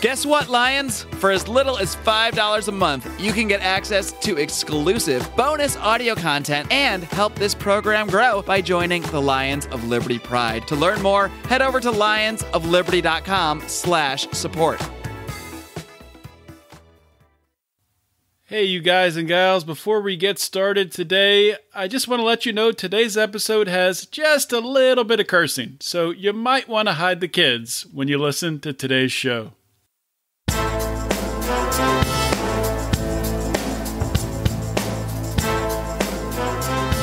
Guess what, Lions? For as little as $5 a month, you can get access to exclusive bonus audio content and help this program grow by joining the Lions of Liberty Pride. To learn more, head over to lionsofliberty.com/support. Hey, you guys and gals, before we get started today, I just want to let you know today's episode has just a little bit of cursing, so you might want to hide the kids when you listen to today's show.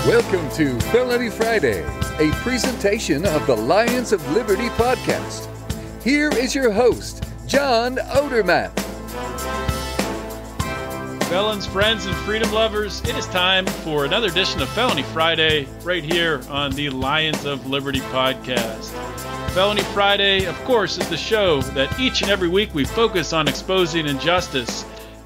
Welcome to Felony Friday, a presentation of the Lions of Liberty podcast. Here is your host, John Odermatt. Felons, friends, and freedom lovers, it is time for another edition of Felony Friday right here on the Lions of Liberty podcast. Felony Friday, of course, is the show that each and every week we focus on exposing injustice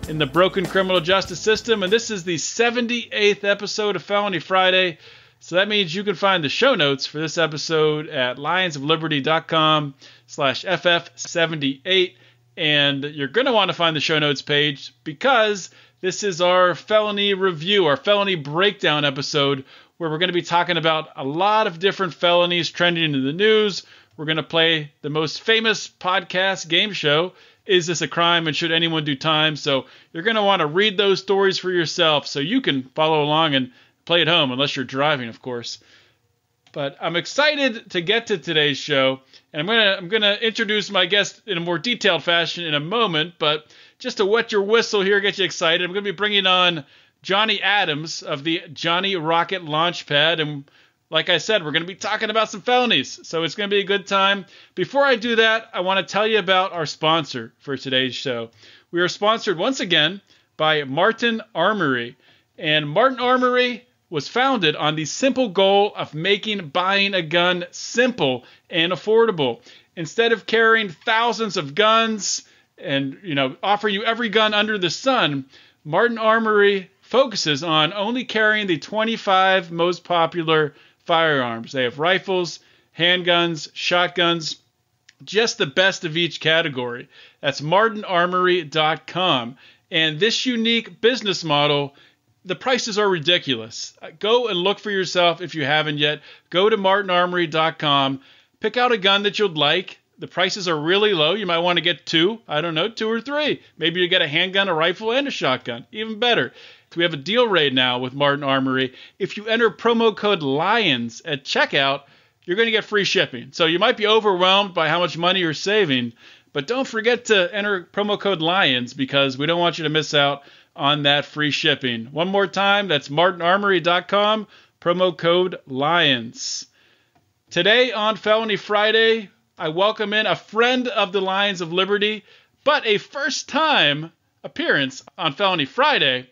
in the broken criminal justice system, and this is the 78th episode of Felony Friday, so that means you can find the show notes for this episode at lionsofliberty.com/ff78, and you're going to want to find the show notes page because this is our felony review, our felony breakdown episode, where we're going to be talking about a lot of different felonies trending in the news. We're going to play the most famous podcast game show, Is This a Crime and Should Anyone Do Time? So you're going to want to read those stories for yourself so you can follow along and play at home, unless you're driving, of course. But I'm excited to get to today's show, and I'm gonna introduce my guest in a more detailed fashion in a moment, but just to wet your whistle here, get you excited, I'm going to be bringing on Johnny Adams of the Johnny Rocket Launchpad, and like I said, we're going to be talking about some felonies, so it's going to be a good time. Before I do that, I want to tell you about our sponsor for today's show. We are sponsored once again by Martin Armory, and Martin Armory was founded on the simple goal of making buying a gun simple and affordable. Instead of carrying thousands of guns and, offer you every gun under the sun, Martin Armory focuses on only carrying the 25 most popular firearms. They have rifles, handguns, shotguns, just the best of each category. That's martinarmory.com. And this unique business model, the prices are ridiculous. Go and look for yourself if you haven't yet. Go to martinarmory.com. Pick out a gun that you'd like. The prices are really low. You might want to get two or three. Maybe you get a handgun, a rifle, and a shotgun. Even better. We have a deal right now with Martin Armory. If you enter promo code LIONS at checkout, you're going to get free shipping. So you might be overwhelmed by how much money you're saving, but don't forget to enter promo code LIONS because we don't want you to miss out on that free shipping. One more time, that's martinarmory.com, promo code LIONS. Today on Felony Friday, I welcome in a friend of the Lions of Liberty, but a first-time appearance on Felony Friday,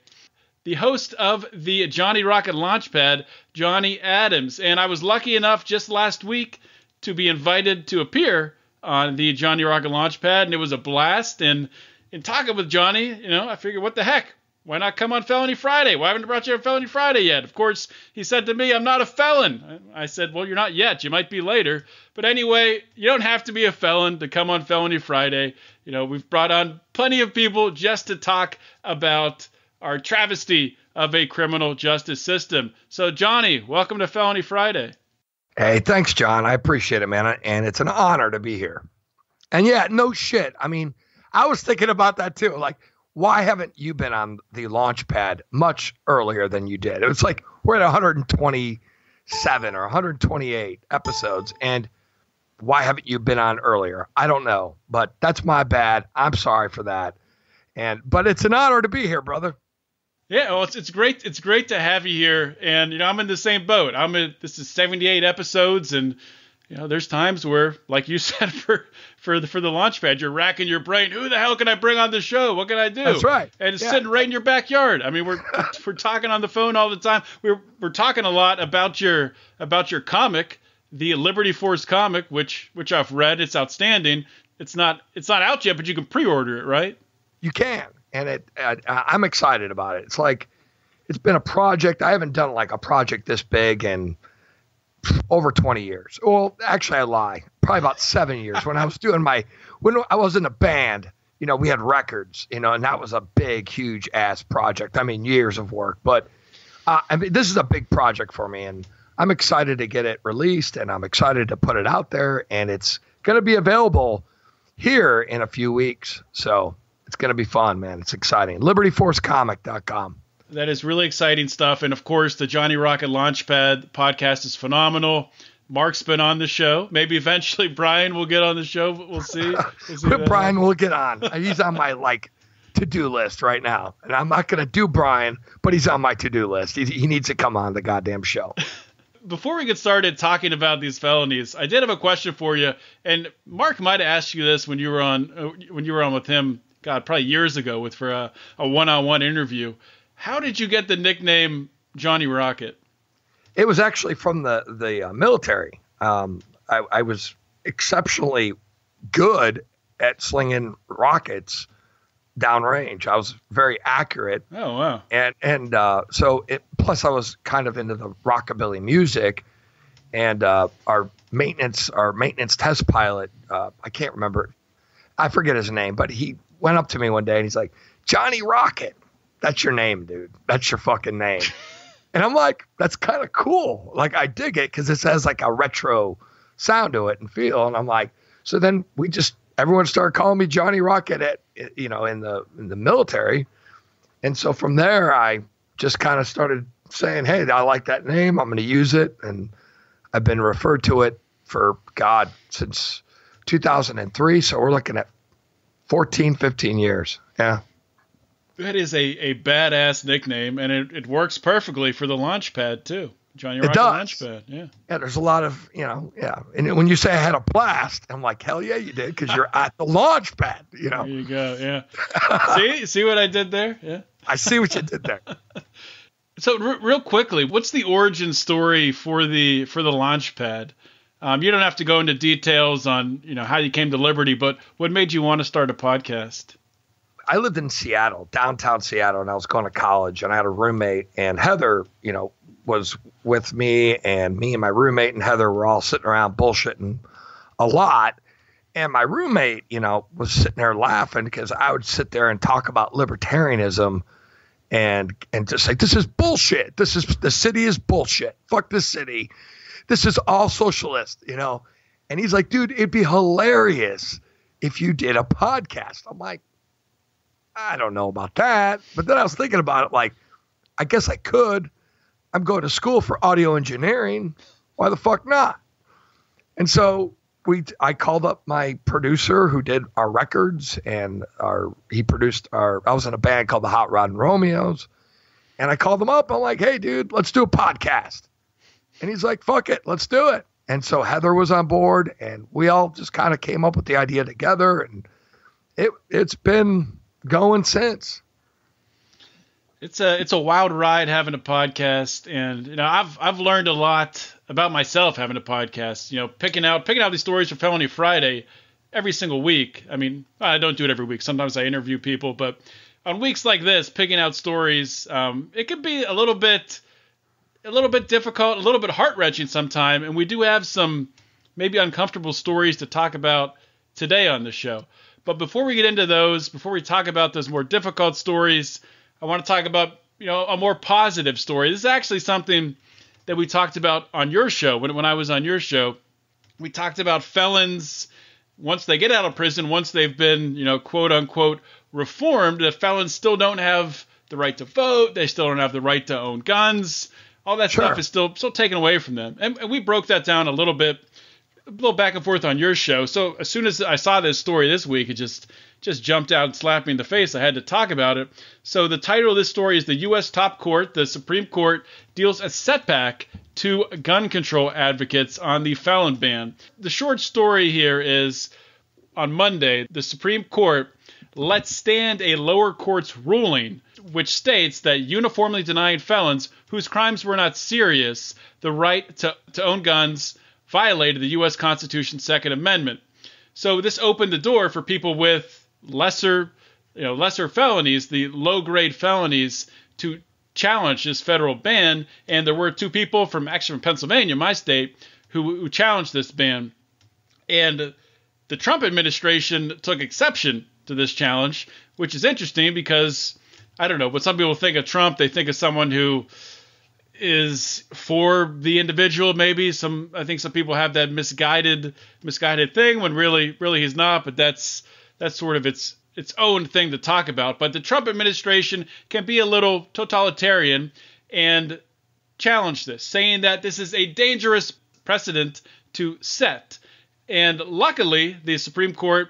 the host of the Johnny Rocket Launchpad, Johnny Adams. And I was lucky enough just last week to be invited to appear on the Johnny Rocket Launchpad, and it was a blast. And in talking with Johnny, I figured, what the heck? Why not come on Felony Friday? Why haven't I brought you on Felony Friday yet? Of course, he said to me, I'm not a felon. I said, well, you're not yet. You might be later. But anyway, you don't have to be a felon to come on Felony Friday. We've brought on plenty of people just to talk about our travesty of a criminal justice system. So, Johnny, welcome to Felony Friday. Hey, thanks, John. I appreciate it, man. And it's an honor to be here. And yeah, no shit. I mean, I was thinking about that too. Like, why haven't you been on the launch pad much earlier than you did? It was like we're at 127 or 128 episodes. And why haven't you been on earlier? I don't know, but that's my bad. I'm sorry for that. But it's an honor to be here, brother. Yeah, well, it's great. It's great to have you here. And, I'm in the same boat. This is 78 episodes. And, there's times where, like you said, for the launch pad, you're racking your brain. Who the hell can I bring on the show? What can I do? That's right. And it's sitting right in your backyard. I mean, we're talking on the phone all the time. We're talking a lot about your comic, the Liberty Force comic, which I've read. It's outstanding. It's not out yet, but you can pre-order it, right? You can. And I'm excited about it. It's like, it's been a project. I haven't done like a project this big in over 20 years. Well, actually I lie. Probably about 7 years when I was in a band we had records, and that was a big, huge ass project. I mean, years of work, but this is a big project for me, and I'm excited to get it released, and I'm excited to put it out there, and it's going to be available here in a few weeks. So it's going to be fun, man. It's exciting. LibertyForceComic.com. That is really exciting stuff. And of course, the Johnny Rocket Launchpad podcast is phenomenal. Mark's been on the show. Maybe eventually Brian will get on the show. We'll see. Brian will get on. He's on my to-do list right now. And I'm not going to do Brian, but he's on my to-do list. He needs to come on the goddamn show. Before we get started talking about these felonies, I did have a question for you. And Mark might have asked you this when you were on with him, God, probably years ago for a one-on-one interview. How did you get the nickname Johnny Rocket? It was actually from the military. I was exceptionally good at slinging rockets downrange. I was very accurate. Oh, wow. And so plus I was kind of into the rockabilly music, and our maintenance test pilot, I can't remember, I forget his name, but he went up to me one day and he's like, Johnny Rocket, that's your name, dude. That's your fucking name. And I'm like, that's kind of cool. Like, I dig it because it has like a retro sound to it and feel. And I'm like, so then everyone started calling me Johnny Rocket in the military. And so from there, I just kind of started saying, hey, I like that name. I'm going to use it. And I've been referred to it for, God, since 2003. So we're looking at 14, 15 years. Yeah. That is a badass nickname, and it works perfectly for the Launchpad, too. Johnny Rocket Launchpad, yeah. Yeah, there's a lot of, yeah. And when you say I had a blast, I'm like, hell yeah, you did, because you're at the Launchpad, There you go, yeah. See what I did there? Yeah. I see what you did there. So real quickly, what's the origin story for the Launchpad? You don't have to go into details on, how you came to Liberty, but what made you want to start a podcast? I lived in Seattle, downtown Seattle, and I was going to college, and I had a roommate, and Heather, was with me, and my roommate and Heather were all sitting around bullshitting a lot. And my roommate, was sitting there laughing because I would sit there and talk about libertarianism and just like, this is bullshit. The city is bullshit. Fuck this city. This is all socialist, And he's like, dude, it'd be hilarious if you did a podcast. I'm like, I don't know about that. But then I was thinking about it like, I guess I could. I'm going to school for audio engineering. Why the fuck not? And so I called up my producer who did our records, and he produced I was in a band called the Hot Rod and Romeos. And I called him up. I'm like, hey, dude, let's do a podcast. And he's like, fuck it, let's do it. And so Heather was on board, and we all just kind of came up with the idea together, and it's been going since. It's a wild ride having a podcast, and I've learned a lot about myself having a podcast. Picking out these stories for Felony Friday every single week. I mean, I don't do it every week. Sometimes I interview people, but on weeks like this, picking out stories, it can be a little bit difficult, a little bit heart-wrenching sometimes, and we do have some maybe uncomfortable stories to talk about today on the show. But before we get into those, before we talk about those more difficult stories, I want to talk about, a more positive story. This is actually something that we talked about on your show. When I was on your show, we talked about felons, once they get out of prison, once they've been, quote unquote, reformed, that felons still don't have the right to vote. They still don't have the right to own guns. All that stuff is still taken away from them. And we broke that down a little back and forth on your show. So as soon as I saw this story this week, it just jumped out and slapped me in the face. I had to talk about it. So the title of this story is the U.S. Top Court, the Supreme Court, deals a setback to gun control advocates on the felon ban. The short story here is, on Monday, the Supreme Court let stand a lower court's ruling, which states that uniformly denying felons whose crimes were not serious the right to own guns violated the U.S. Constitution's Second Amendment. So this opened the door for people with lesser felonies, the low-grade felonies, to challenge this federal ban. And there were two people from Pennsylvania, my state, who challenged this ban. And the Trump administration took exception to this challenge, which is interesting because, I don't know, when some people think of Trump, they think of someone who is for the individual, maybe. I think some people have that misguided thing when really he's not, but that's sort of its own thing to talk about. But the Trump administration can be a little totalitarian and challenge this, saying that this is a dangerous precedent to set. And luckily, the Supreme Court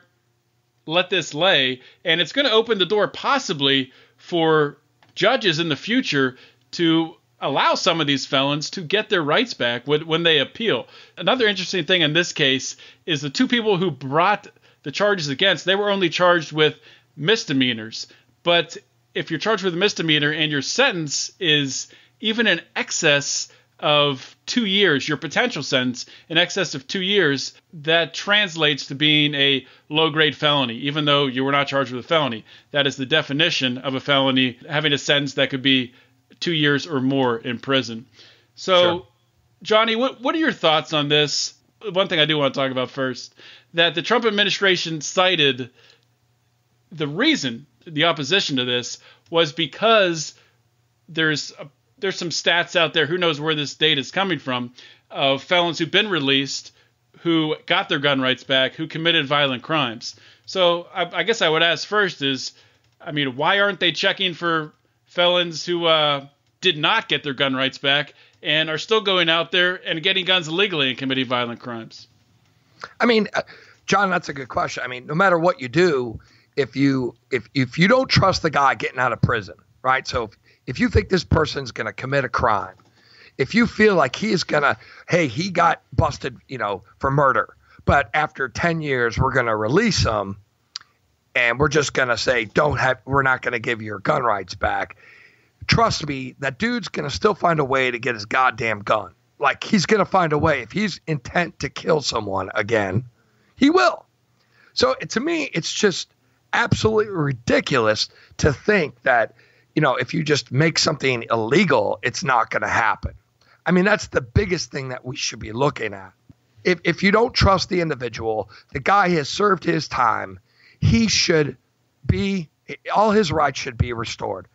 let this lay, and it's going to open the door possibly for judges in the future to allow some of these felons to get their rights back when they appeal. Another interesting thing in this case is the two people who brought the charges against, they were only charged with misdemeanors. But if you're charged with a misdemeanor and your sentence is even in excess of 2 years, your potential sentence in excess of 2 years, that translates to being a low-grade felony, even though you were not charged with a felony. That is the definition of a felony, having a sentence that could be 2 years or more in prison. So, sure. Johnny, what are your thoughts on this? One thing I do want to talk about first, that the Trump administration cited the reason, the opposition to this, was because there's some stats out there, who knows where this data is coming from, of felons who've been released, who got their gun rights back, who committed violent crimes. So I guess I would ask first is, I mean, why aren't they checking for felons who did not get their gun rights back and are still going out there and getting guns illegally and committing violent crimes? I mean, John, that's a good question. I mean, no matter what you do, if you don't trust the guy getting out of prison, right? So if you think this person's going to commit a crime, if you feel like he is going to, hey, he got busted, for murder, but after 10 years, we're going to release him and we're just going to say, we're not going to give your gun rights back. Trust me, that dude's going to still find a way to get his goddamn gun. Like, he's going to find a way. If he's intent to kill someone again, he will. So to me, it's just absolutely ridiculous to think that, if you just make something illegal, it's not going to happen. I mean, that's the biggest thing that we should be looking at. If you don't trust the individual, the guy has served his time, all his rights should be restored.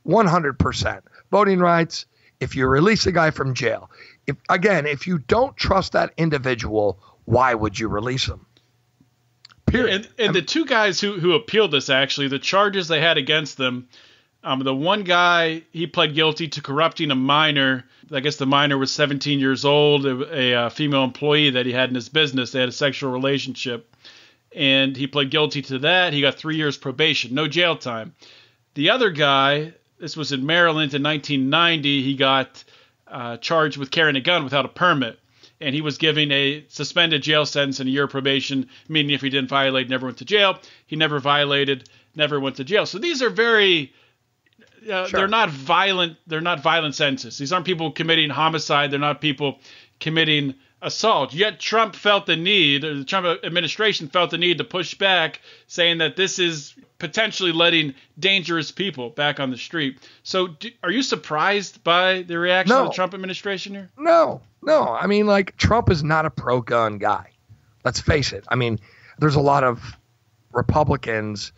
100%. Voting rights, if you release a guy from jail. If you don't trust that individual, why would you release him? Period. And the two guys who appealed this, actually, the charges they had against them, the one guy, he pled guilty to corrupting a minor. I guess the minor was 17 years old, a female employee that he had in his business. They had a sexual relationship. And he pled guilty to that. He got 3 years probation, no jail time. The other guy, this was in Maryland in 1990, he got charged with carrying a gun without a permit. And he was given a suspended jail sentence and a year of probation, meaning if he didn't violate, never went to jail. He never violated, never went to jail. So these are very... Sure. They're not violent sentences. These aren't people committing homicide. They're not people committing assault. Yet the Trump administration felt the need to push back, saying that this is potentially letting dangerous people back on the street. So are you surprised by the reaction of the Trump administration here? No. I mean, Trump is not a pro-gun guy. Let's face it. I mean, there's a lot of Republicans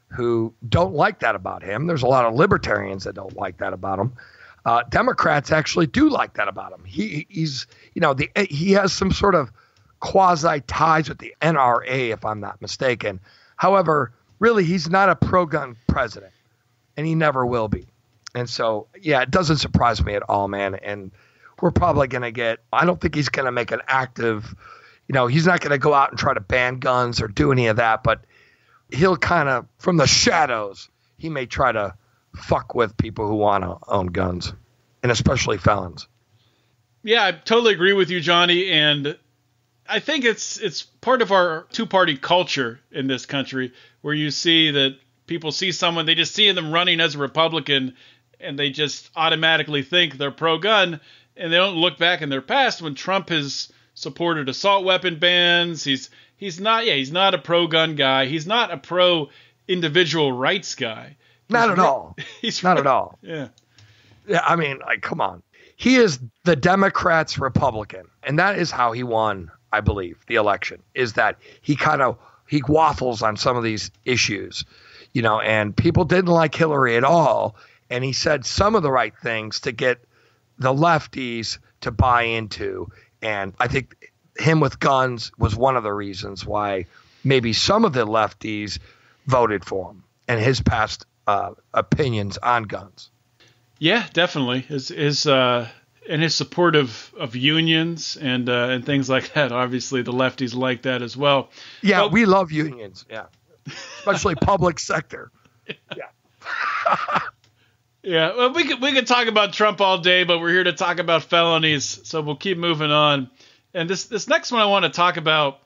who don't like that about him. There's a lot of libertarians that don't like that about him. Democrats actually do like that about him. He's he has some sort of quasi ties with the NRA, if I'm not mistaken. However, really, he's not a pro-gun president, and he never will be. And so, yeah, it doesn't surprise me at all, man. And we're probably going to I don't think he's going to make an active, he's not going to go out and try to ban guns or do any of that, but he'll kind of, from the shadows, he may try to fuck with people who want to own guns, and especially felons. Yeah, I totally agree with you, Johnny. And I think it's part of our two-party culture in this country, where you see that people see someone, they just see them running as a Republican, and they just automatically think they're pro-gun, and they don't look back in their past when Trump has supported assault weapon bans. He's not a pro-gun guy. He's not a pro-individual rights guy. Not at all. He's not at all. Yeah. Yeah, I mean, come on. He is the Democrats' Republican, and that is how he won, I believe, the election, is that he kind of he waffles on some of these issues, and people didn't like Hillary at all. And he said some of the right things to get the lefties to buy into. And I think him with guns was one of the reasons why maybe some of the lefties voted for him and his past opinions on guns. Yeah, definitely. His support of unions and things like that. Obviously, the lefties like that as well. Yeah, we love unions. Yeah, especially public sector. Yeah. Yeah, well, we could talk about Trump all day, but we're here to talk about felonies, so we'll keep moving on. And this next one I want to talk about,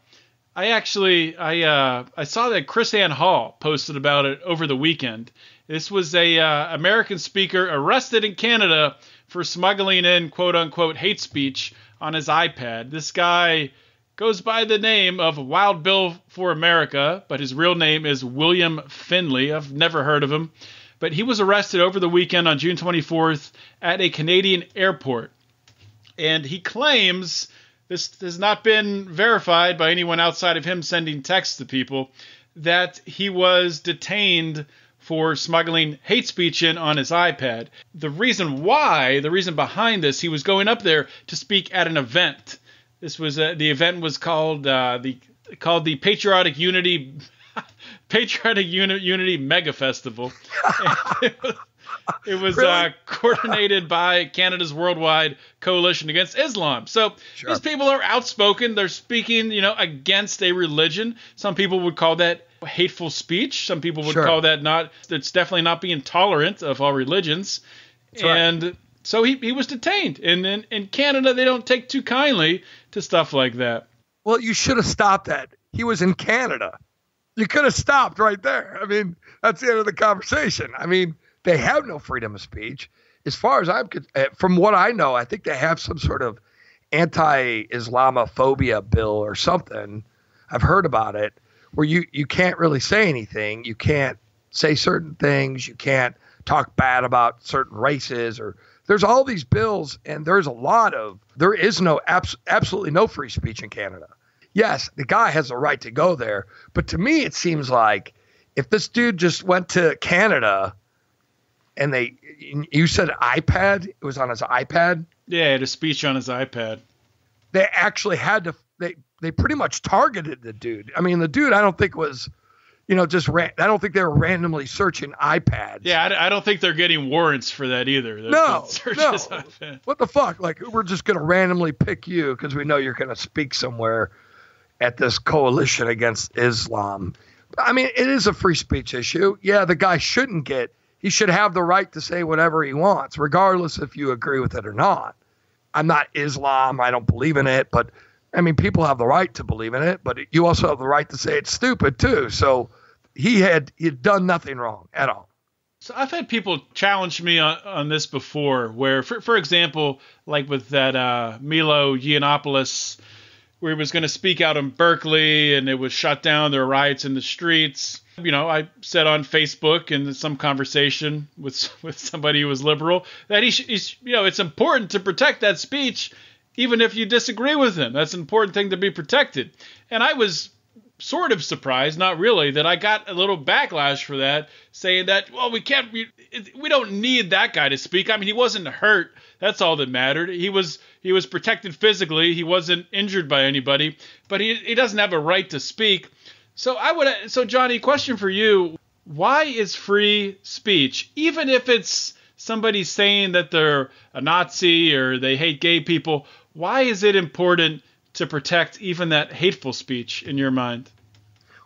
I saw that Chris Ann Hall posted about it over the weekend. This was a American speaker arrested in Canada for smuggling in quote unquote hate speech on his iPad. This guy goes by the name of Wild Bill for America, but his real name is William Finley. I've never heard of him. But he was arrested over the weekend on June 24th at a Canadian airport. And he claims, this has not been verified by anyone outside of him sending texts to people, that he was detained for smuggling hate speech in on his iPad. The reason behind this, he was going up there to speak at an event. This was the event was called the Patriotic Unity Mega Festival. It was really? Coordinated by Canada's Worldwide Coalition Against Islam. So These people are outspoken. They're speaking, against a religion. Some people would call that hateful speech. Some people would call that it's definitely not being tolerant of all religions. That's right. So he was detained. And in Canada, they don't take too kindly to stuff like that. Well, you should have stopped that. He was in Canada. You could have stopped right there. I mean, that's the end of the conversation. I mean, they have no freedom of speech. As far as from what I know, I think they have some sort of anti-Islamophobia bill or something. I've heard about it where you can't really say anything. You can't say certain things. You can't talk bad about certain races there's all these bills, and there is absolutely no free speech in Canada. Yes, the guy has a right to go there, but to me, it seems like if this dude just went to Canada and you said iPad, it was on his iPad. Yeah, he had a speech on his iPad. They actually had to, they pretty much targeted the dude. I mean, the dude, I don't think was, I don't think they were randomly searching iPads. Yeah, I don't think they're getting warrants for that either. No. What the fuck? Like, we're just going to randomly pick you because we know you're going to speak somewhere at this coalition against Islam. I mean, it is a free speech issue. Yeah, the guy he should have the right to say whatever he wants, regardless if you agree with it or not. I'm not Islam. I don't believe in it. But, I mean, people have the right to believe in it, but you also have the right to say it's stupid, too. So he had done nothing wrong at all. So I've had people challenge me on this before, where, for example, like with that Milo Yiannopoulos, where he was going to speak out in Berkeley and it was shut down. There were riots in the streets. I said on Facebook in some conversation with somebody who was liberal that it's important to protect that speech, even if you disagree with him. That's an important thing to be protected. And I was sort of surprised, not really, that I got a little backlash for that, saying that, well, we don't need that guy to speak. I mean, he wasn't hurt. That's all that mattered. He was protected physically. He wasn't injured by anybody, but he doesn't have a right to speak. So Johnny, question for you. Why is free speech, even if it's somebody saying that they're a Nazi or they hate gay people, why is it important to protect even that hateful speech in your mind?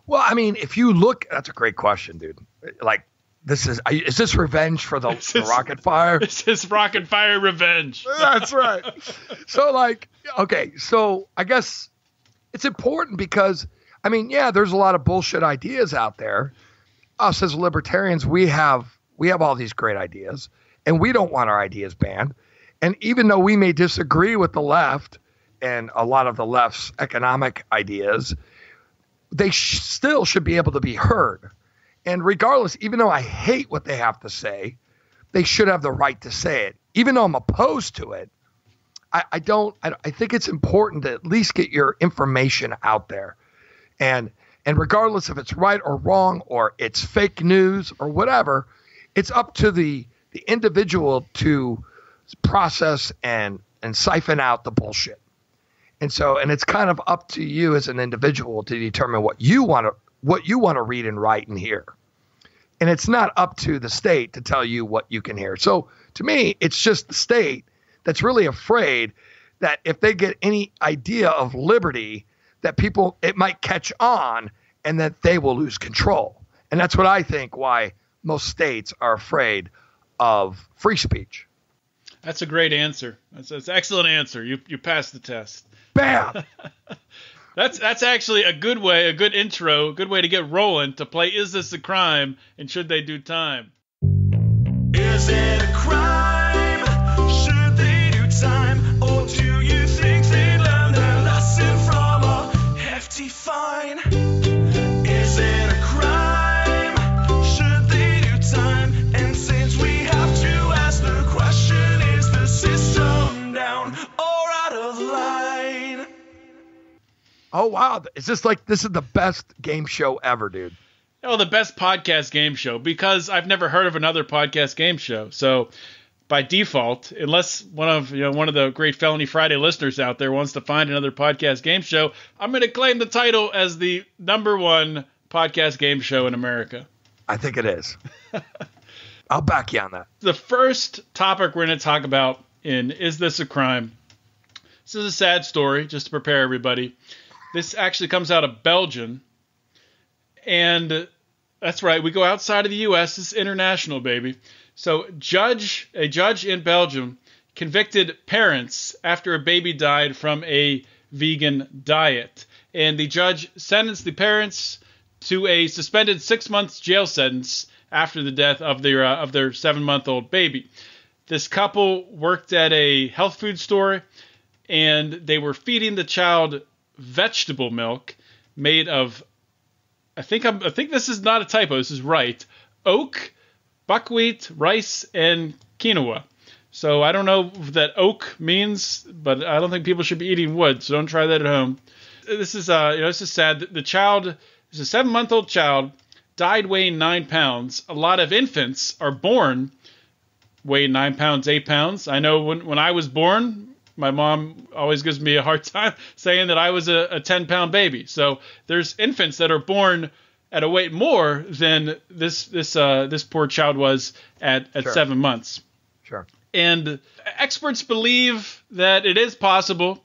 Well, I mean, if you look, that's a great question, dude. Like, is this revenge for the rocket fire? This is rocket fire revenge. That's right. So so I guess it's important because, I mean, yeah, there's a lot of bullshit ideas out there. Us as libertarians, we have all these great ideas, and we don't want our ideas banned. And even though we may disagree with the left and a lot of the left's economic ideas, they still should be able to be heard. And regardless, even though I hate what they have to say, they should have the right to say it. Even though I'm opposed to it, I think it's important to at least get your information out there. And And regardless if it's right or wrong or it's fake news or whatever, it's up to the individual to process and siphon out the bullshit. And it's kind of up to you as an individual to determine what you want to read and write and hear. And it's not up to the state to tell you what you can hear. So to me, it's just the state that's really afraid that if they get any idea of liberty, that it might catch on and that they will lose control. And that's what I think why most states are afraid of free speech. That's a great answer. That's an excellent answer. You passed the test. Bam! That's actually a good intro, a good way to get rolling to play Is This a Crime and Should They Do Time? Is it a crime? Should they do time? Or do you think they learn their lesson from a hefty fine? Is it a crime? Should they do time? And since we have to ask the question, is the system down or out of line? Oh, wow. This is the best game show ever, dude. Oh, the best podcast game show, because I've never heard of another podcast game show. So by default, unless one of the great Felony Friday listeners out there wants to find another podcast game show, I'm going to claim the title as the #1 podcast game show in America. I think it is. I'll back you on that. The first topic we're going to talk about in Is This a Crime? This is a sad story, just to prepare everybody. This actually comes out of Belgium. And that's right, we go outside of the U.S. It's international, baby. So a judge in Belgium convicted parents after a baby died from a vegan diet. And the judge sentenced the parents to a suspended 6 months jail sentence after the death of their 7-month-old baby. This couple worked at a health food store, and they were feeding the child vegetable milk made of, I think this is not a typo, this is right, oat, buckwheat, rice, and quinoa. So I don't know what that oak means, but I don't think people should be eating wood, so don't try that at home. This is this is sad. The child is a 7-month-old child, died weighing 9 pounds. A lot of infants are born weighing 9 pounds, 8 pounds. I know when I was born, my mom always gives me a hard time saying that I was a 10-pound baby. So there's infants that are born at a weight more than this poor child was at Sure. 7 months. Sure. And experts believe that it is possible.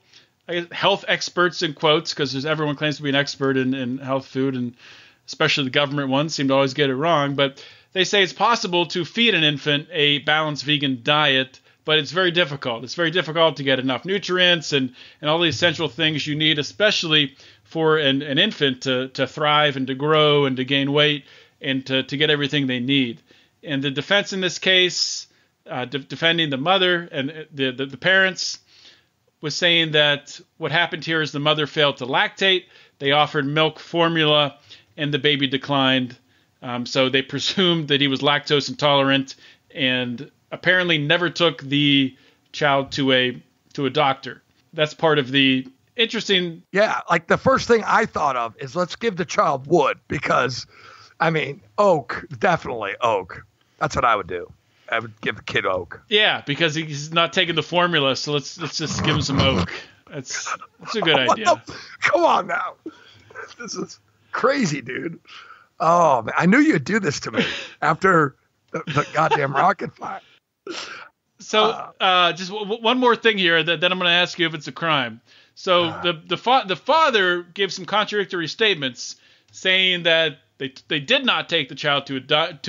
Health experts in quotes, because everyone claims to be an expert in health food, and especially the government ones seem to always get it wrong. But they say it's possible to feed an infant a balanced vegan diet, but it's very difficult. It's very difficult to get enough nutrients and all the essential things you need, especially for an infant to thrive and to grow and to gain weight and to get everything they need. And the defense in this case, defending the mother and the parents, was saying that what happened here is the mother failed to lactate. They offered milk formula, and the baby declined. So they presumed that he was lactose intolerant, and apparently never took the child to a doctor. That's part of the interesting. Yeah, like the first thing I thought of is let's give the child wood, because, I mean, oak, definitely oak. That's what I would do. I would give the kid oak. Yeah, because he's not taking the formula, so let's just give him some oak. That's a good idea. Come on now. This is crazy, dude. Oh, man, I knew you'd do this to me after the goddamn rocket fire. So just one more thing here that I'm going to ask you if it's a crime. So the father gave some contradictory statements saying that they did not take the child to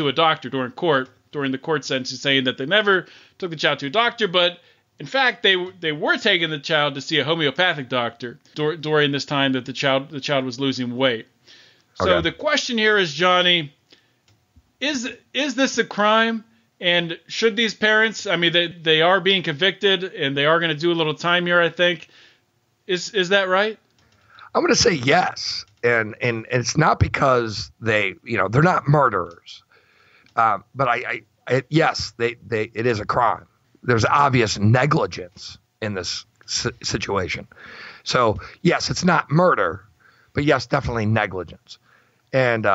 a doctor during the court sentence, saying that they never took the child to a doctor, but in fact they were taking the child to see a homeopathic doctor during this time that the child was losing weight. So Okay. the question here is, Johnny, is this a crime? And should these parents, I mean, they are being convicted and they are going to do a little time here, I think. Is that right? I'm going to say yes. And it's not because they're not murderers. But yes, it is a crime. There's obvious negligence in this situation. So yes, it's not murder, But yes, definitely negligence. And,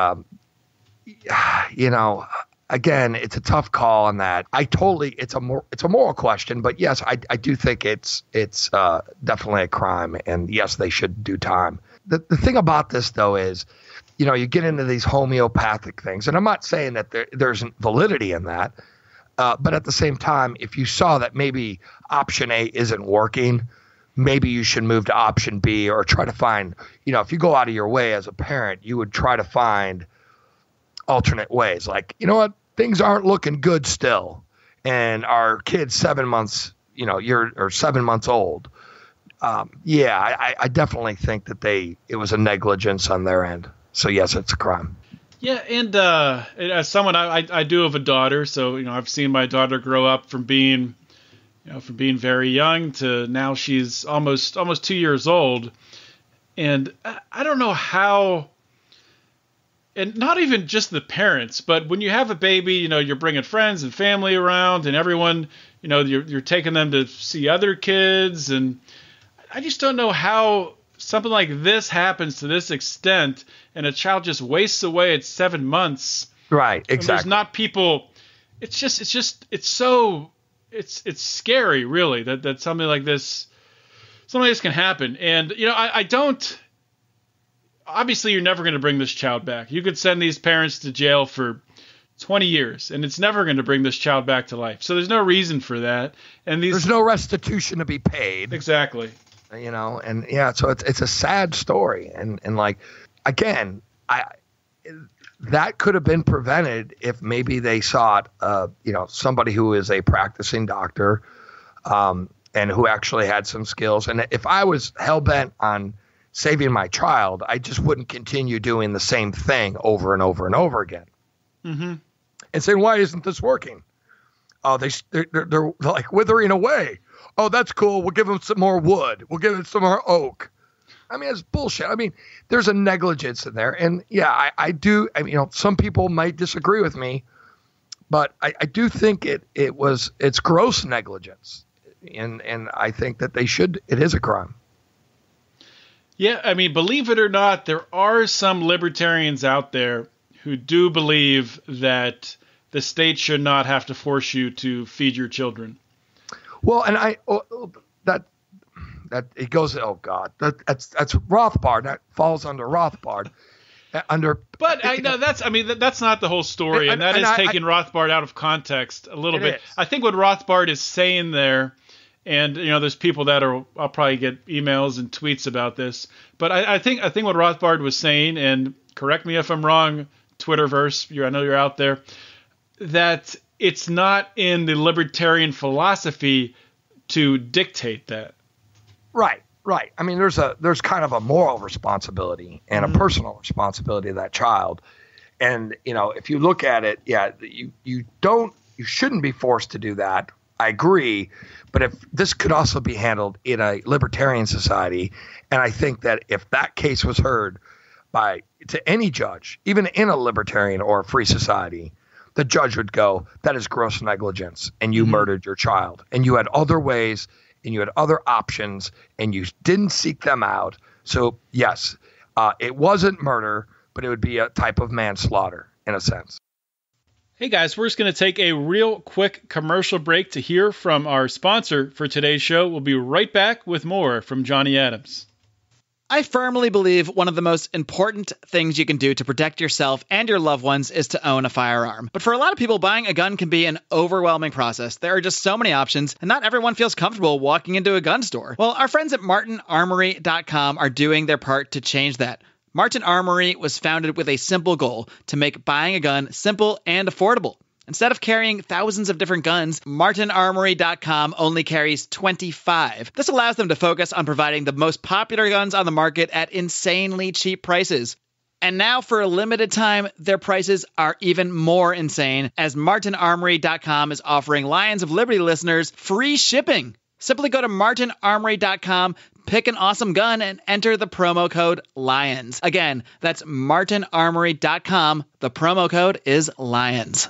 again, it's a tough call on that. It's a moral question, but yes, I do think it's definitely a crime, and yes, they should do time. The thing about this though is, you get into these homeopathic things, and I'm not saying that there's validity in that, but at the same time, if you saw that maybe option A isn't working, maybe you should move to option B, or try to find, if you go out of your way as a parent, you would try to find alternate ways. Like, things aren't looking good still, and our kid's 7 months, or 7 months old. I definitely think that it was a negligence on their end. So yes, it's a crime. Yeah, and as someone, I do have a daughter, so I've seen my daughter grow up from being very young to now she's almost 2 years old, and I don't know how. And not even just the parents, but when you have a baby, you're bringing friends and family around, and everyone, you're taking them to see other kids, and I just don't know how something like this happens to this extent, and a child just wastes away at 7 months. Right, exactly. And there's not people. It's scary, really, that something like this can happen, and I don't. Obviously, you're never going to bring this child back. You could send these parents to jail for 20 years, and it's never going to bring this child back to life. So there's no reason for that. And there's no restitution to be paid. Exactly. And yeah, so it's a sad story. And like, again, that could have been prevented if maybe they sought, somebody who is a practicing doctor, and who actually had some skills. And if I was hell-bent on saving my child, I just wouldn't continue doing the same thing over and over and over again. Mm-hmm. And saying, why isn't this working? Oh, they're like withering away. Oh, that's cool. We'll give them some more wood. We'll give them some more oak. I mean, it's bullshit. I mean, there's a negligence in there. And yeah, I do. I mean, some people might disagree with me, but I do think it's gross negligence. And I think that it is a crime. Yeah, I mean, believe it or not, there are some libertarians out there who do believe that the state should not have to force you to feed your children. Well, and that it goes. Oh God, that's Rothbard. That falls under Rothbard. But I know that's not the whole story, and that is taking Rothbard out of context a little bit. I think what Rothbard is saying there. And there's people that I'll probably get emails and tweets about this, but I think what Rothbard was saying, and correct me if I'm wrong, Twitterverse, I know you're out there, that it's not in the libertarian philosophy to dictate that. Right. I mean, there's kind of a moral responsibility and a personal responsibility of that child, and if you look at it, yeah, you shouldn't be forced to do that. I agree. But if this could also be handled in a libertarian society, and I think that if that case was heard to any judge, even in a libertarian or a free society, the judge would go, that is gross negligence, and you murdered your child, and you had other ways, and you had other options, and you didn't seek them out. So yes, it wasn't murder, but it would be a type of manslaughter in a sense. Hey guys, we're just going to take a real quick commercial break to hear from our sponsor for today's show. We'll be right back with more from Johnny Adams. I firmly believe one of the most important things you can do to protect yourself and your loved ones is to own a firearm. But for a lot of people, buying a gun can be an overwhelming process. There are just so many options, and not everyone feels comfortable walking into a gun store. Well, our friends at martinarmory.com are doing their part to change that. Martin Armory was founded with a simple goal: to make buying a gun simple and affordable. Instead of carrying thousands of different guns, martinarmory.com only carries 25. This allows them to focus on providing the most popular guns on the market at insanely cheap prices. And now, for a limited time, their prices are even more insane, as martinarmory.com is offering Lions of Liberty listeners free shipping. Simply go to martinarmory.com, pick an awesome gun, and enter the promo code LIONS. Again, that's martinarmory.com. The promo code is LIONS.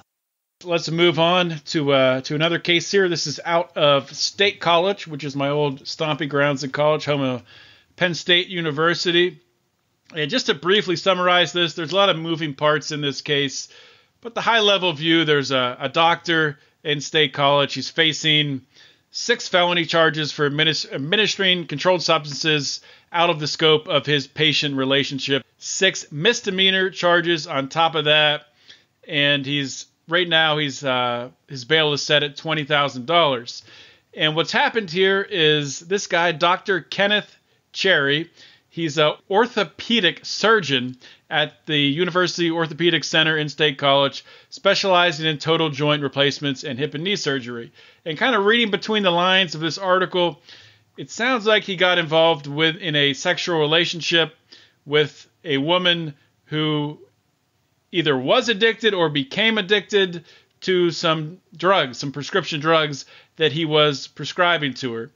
Let's move on to another case here. This is out of State College, which is my old stomping grounds in college, home of Penn State University. And just to briefly summarize this, there's a lot of moving parts in this case. But the high-level view, there's a doctor in State College. He's facing 6 felony charges for administering controlled substances out of the scope of his patient relationship. 6 misdemeanor charges on top of that. And his bail is set at $20,000. And what's happened here is this guy, Dr. Kenneth Cherry, he's an orthopedic surgeon at the University Orthopedic Center in State College, specializing in total joint replacements and hip and knee surgery. And kind of reading between the lines of this article, it sounds like he got involved in a sexual relationship with a woman who either was addicted or became addicted to some drugs, some prescription drugs that he was prescribing to her.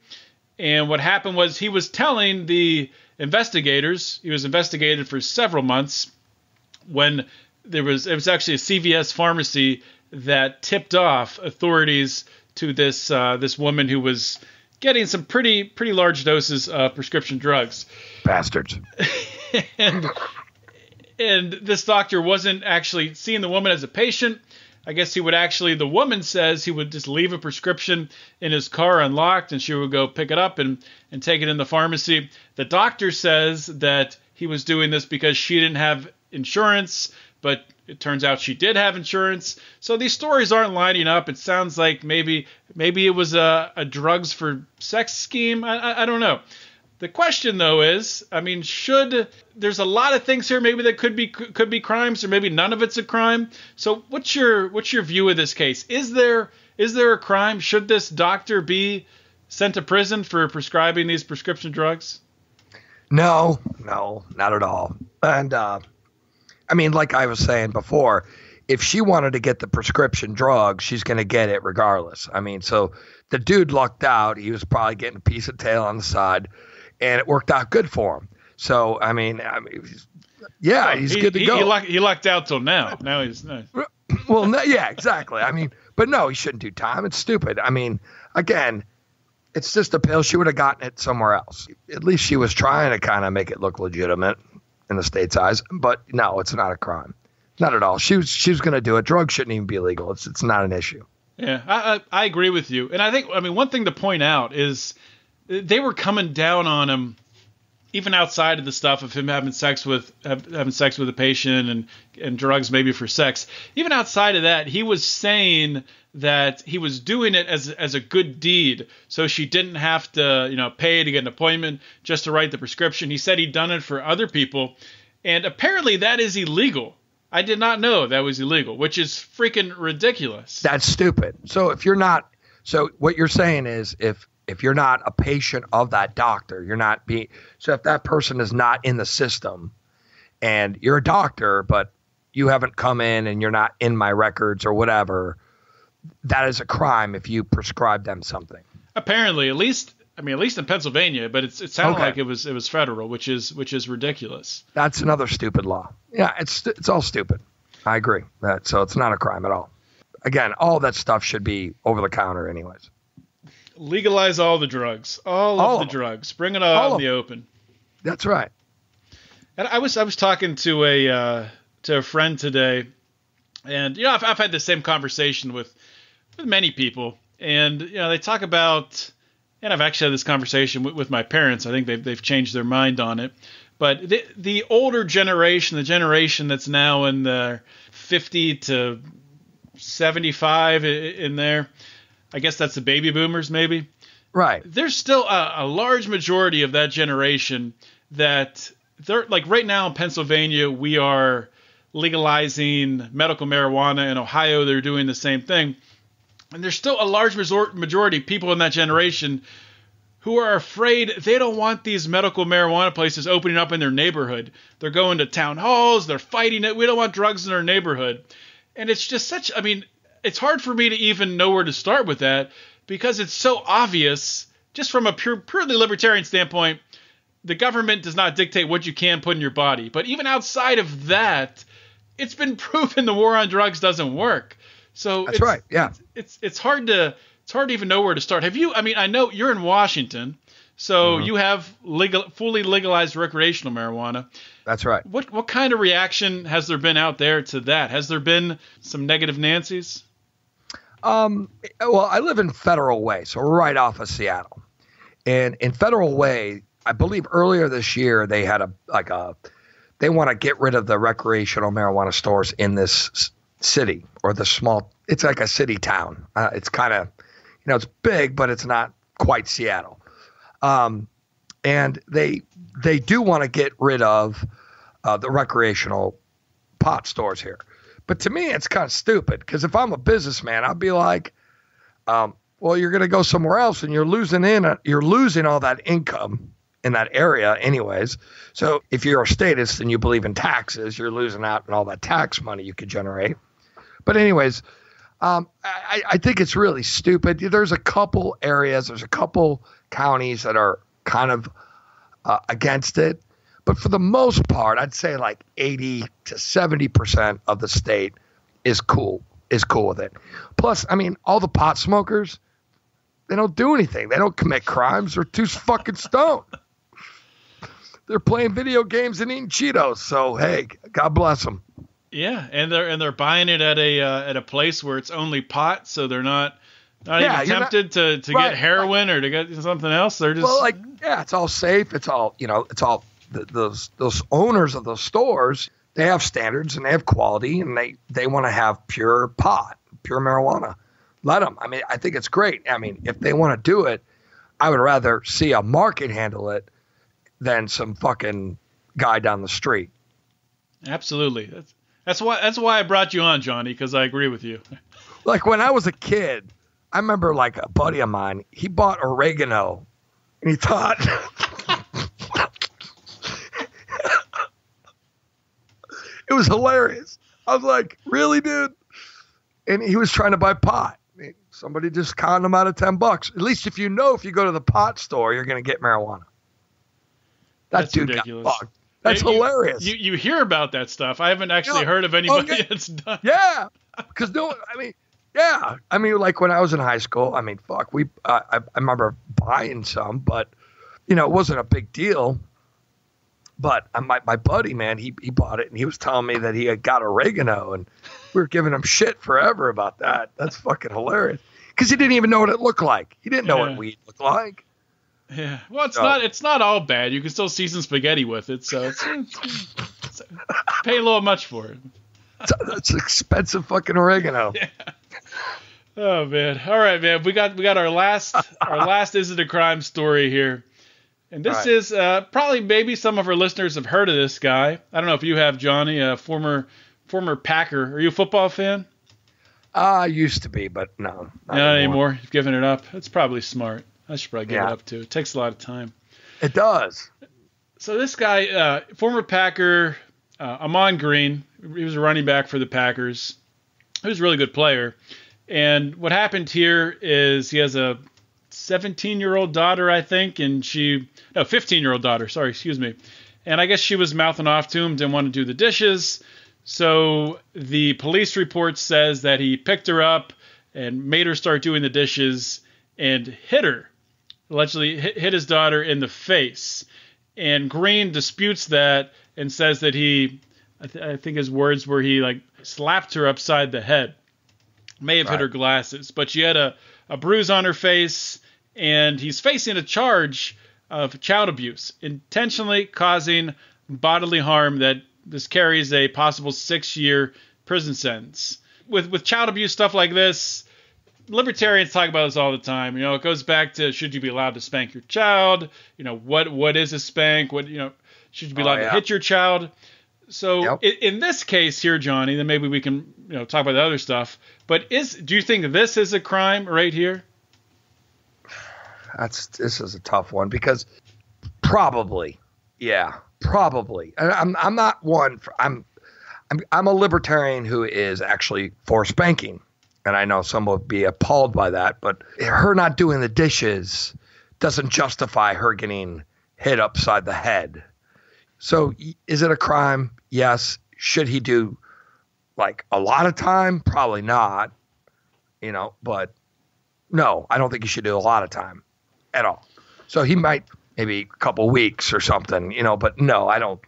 And what happened was he was telling the investigators, he was investigated for several months, when it was actually a CVS pharmacy that tipped off authorities to this woman who was getting some pretty large doses of prescription drugs. Bastards. and this doctor wasn't actually seeing the woman as a patient. I guess the woman says he would just leave a prescription in his car unlocked and she would go pick it up and take it in the pharmacy. The doctor says that he was doing this because she didn't have insurance, but it turns out she did have insurance. So these stories aren't lining up. It sounds like maybe it was a drugs for sex scheme. I don't know. The question, though, is, there's a lot of things here maybe that could be crimes, or maybe none of it's a crime. So what's your view of this case? Is there a crime? Should this doctor be sent to prison for prescribing these prescription drugs? No, not at all. And like I was saying before, if she wanted to get the prescription drug, she's going to get it regardless. So the dude lucked out. He was probably getting a piece of tail on the side, and it worked out good for him. So, he's good to go. He lucked out till now. Now he's nice. Well, no, yeah, exactly. But no, he shouldn't do time. It's stupid. Again, it's just a pill. She would have gotten it somewhere else. At least she was trying to kind of make it look legitimate in the state's eyes. But no, it's not a crime. Not at all. She was going to do it. Drugs shouldn't even be illegal. It's not an issue. Yeah, I agree with you. And I think, one thing to point out is they were coming down on him even outside of the stuff of him having sex with a patient and drugs maybe for sex. Even outside of that, he was saying that he was doing it as a good deed, so she didn't have to pay to get an appointment just to write the prescription. He said he'd done it for other people, and apparently that is illegal. I did not know that was illegal, which is freaking ridiculous. That's stupid. So what you're saying is if you're not a patient of that doctor, so if that person is not in the system and you're a doctor, but you haven't come in and you're not in my records or whatever, that is a crime if you prescribe them something. Apparently, at least in Pennsylvania, but it sounded like it was federal, which is ridiculous. That's another stupid law. Yeah, it's all stupid. I agree. So it's not a crime at all. Again, all that stuff should be over the counter anyways. Legalize all the drugs. All of the drugs. Bring it out in the open. That's right. And I was talking to a friend today, and I've had the same conversation with many people, and they talk about, and I've actually had this conversation with my parents. I think they've changed their mind on it. But the older generation, the generation that's now in the 50 to 75 in there, I guess that's the baby boomers maybe. Right. There's still a large majority of that generation that they're like right now in Pennsylvania, we are legalizing medical marijuana. In Ohio, they're doing the same thing. And there's still a large majority of people in that generation who are afraid. They don't want these medical marijuana places opening up in their neighborhood. They're going to town halls. They're fighting it. We don't want drugs in our neighborhood. And it's just it's hard for me to even know where to start with that because it's so obvious. Just from a purely libertarian standpoint, the government does not dictate what you can put in your body. But even outside of that, it's been proven the war on drugs doesn't work. So that's right. Yeah. It's hard to even know where to start. Have you? I know you're in Washington, so you have fully legalized recreational marijuana. That's right. What kind of reaction has there been out there to that? Has there been some negative Nancy's? Well, I live in Federal Way, so right off of Seattle. And in Federal Way, I believe earlier this year they had they want to get rid of the recreational marijuana stores in this city or the small. It's like a city town. It's kind of, it's big, but it's not quite Seattle. And they do want to get rid of the recreational pot stores here. But to me, it's kind of stupid because if I'm a businessman, I'd be like, well, you're going to go somewhere else and you're losing all that income in that area anyways. So if you're a statist and you believe in taxes, you're losing out on all that tax money you could generate. But anyways, I think it's really stupid. There's a couple areas, there's a couple counties that are kind of against it. But for the most part, I'd say like 80 to 70% of the state is cool with it. Plus, I mean, all the pot smokers, they don't do anything. They don't commit crimes. They're too fucking stoned. They're playing video games and eating Cheetos. So, hey, God bless them. Yeah, and they're buying it at a place where it's only pot, so they're not even tempted to get heroin or to get something else. They're just it's all safe. It's all those owners of those stores. They have standards and they have quality, and they want to have pure pot, pure marijuana. Let them. I mean, I think it's great. I mean, if they want to do it, I would rather see a market handle it than some fucking guy down the street. Absolutely. That's why I brought you on, Johnny, because I agree with you. Like when I was a kid, I remember like a buddy of mine, he bought oregano and he thought it was hilarious. I was like, really, dude? And he was trying to buy pot. I mean, somebody just conned him out of $10. At least if you go to the pot store, you're going to get marijuana. That's dude ridiculous. Got fucked. That's hilarious. You hear about that stuff. I haven't actually heard of anybody that's done. Yeah, because I mean, like when I was in high school, I mean, fuck, I remember buying some, but it wasn't a big deal. But my buddy, man, he bought it and he was telling me that he had got oregano, and we were giving him shit forever about that. That's fucking hilarious because he didn't even know what it looked like. He didn't know what weed looked like. Yeah, well, it's not all bad. You can still season spaghetti with it, so it's pay a little much for it. It's expensive fucking oregano. Yeah. Oh man! All right, man. We got our last Is It a Crime story here, and this is probably maybe some of our listeners have heard of this guy. I don't know if you have, Johnny, a former Packer. Are you a football fan? I used to be, but no, not anymore. You've given it up. That's probably smart. I should probably give it up too. It takes a lot of time. It does. So this guy, former Packer, Amon Green, he was a running back for the Packers. He was a really good player. And what happened here is he has a 17-year-old daughter, I think, and 15-year-old daughter. Sorry, excuse me. And I guess she was mouthing off to him, didn't want to do the dishes. So the police report says that he picked her up and made her start doing the dishes and hit her. Allegedly hit his daughter in the face. And Green disputes that and says that I think his words were he like slapped her upside the head. May have hit her glasses, but she had a bruise on her face, and he's facing a charge of child abuse, intentionally causing bodily harm that this carries a possible 6-year prison sentence. With child abuse stuff like this, libertarians talk about this all the time. It goes back to, should you be allowed to spank your child? What is a spank? Should you be allowed to hit your child? So in this case here, Johnny, then maybe we can talk about the other stuff. But do you think this is a crime right here? This is a tough one because probably. And I'm not one. I'm a libertarian who is actually for spanking. And I know some would be appalled by that, but her not doing the dishes doesn't justify her getting hit upside the head. So is it a crime? Yes. Should he do like a lot of time? Probably not, but no, I don't think he should do a lot of time at all. So he might maybe a couple weeks or something, but no, I don't.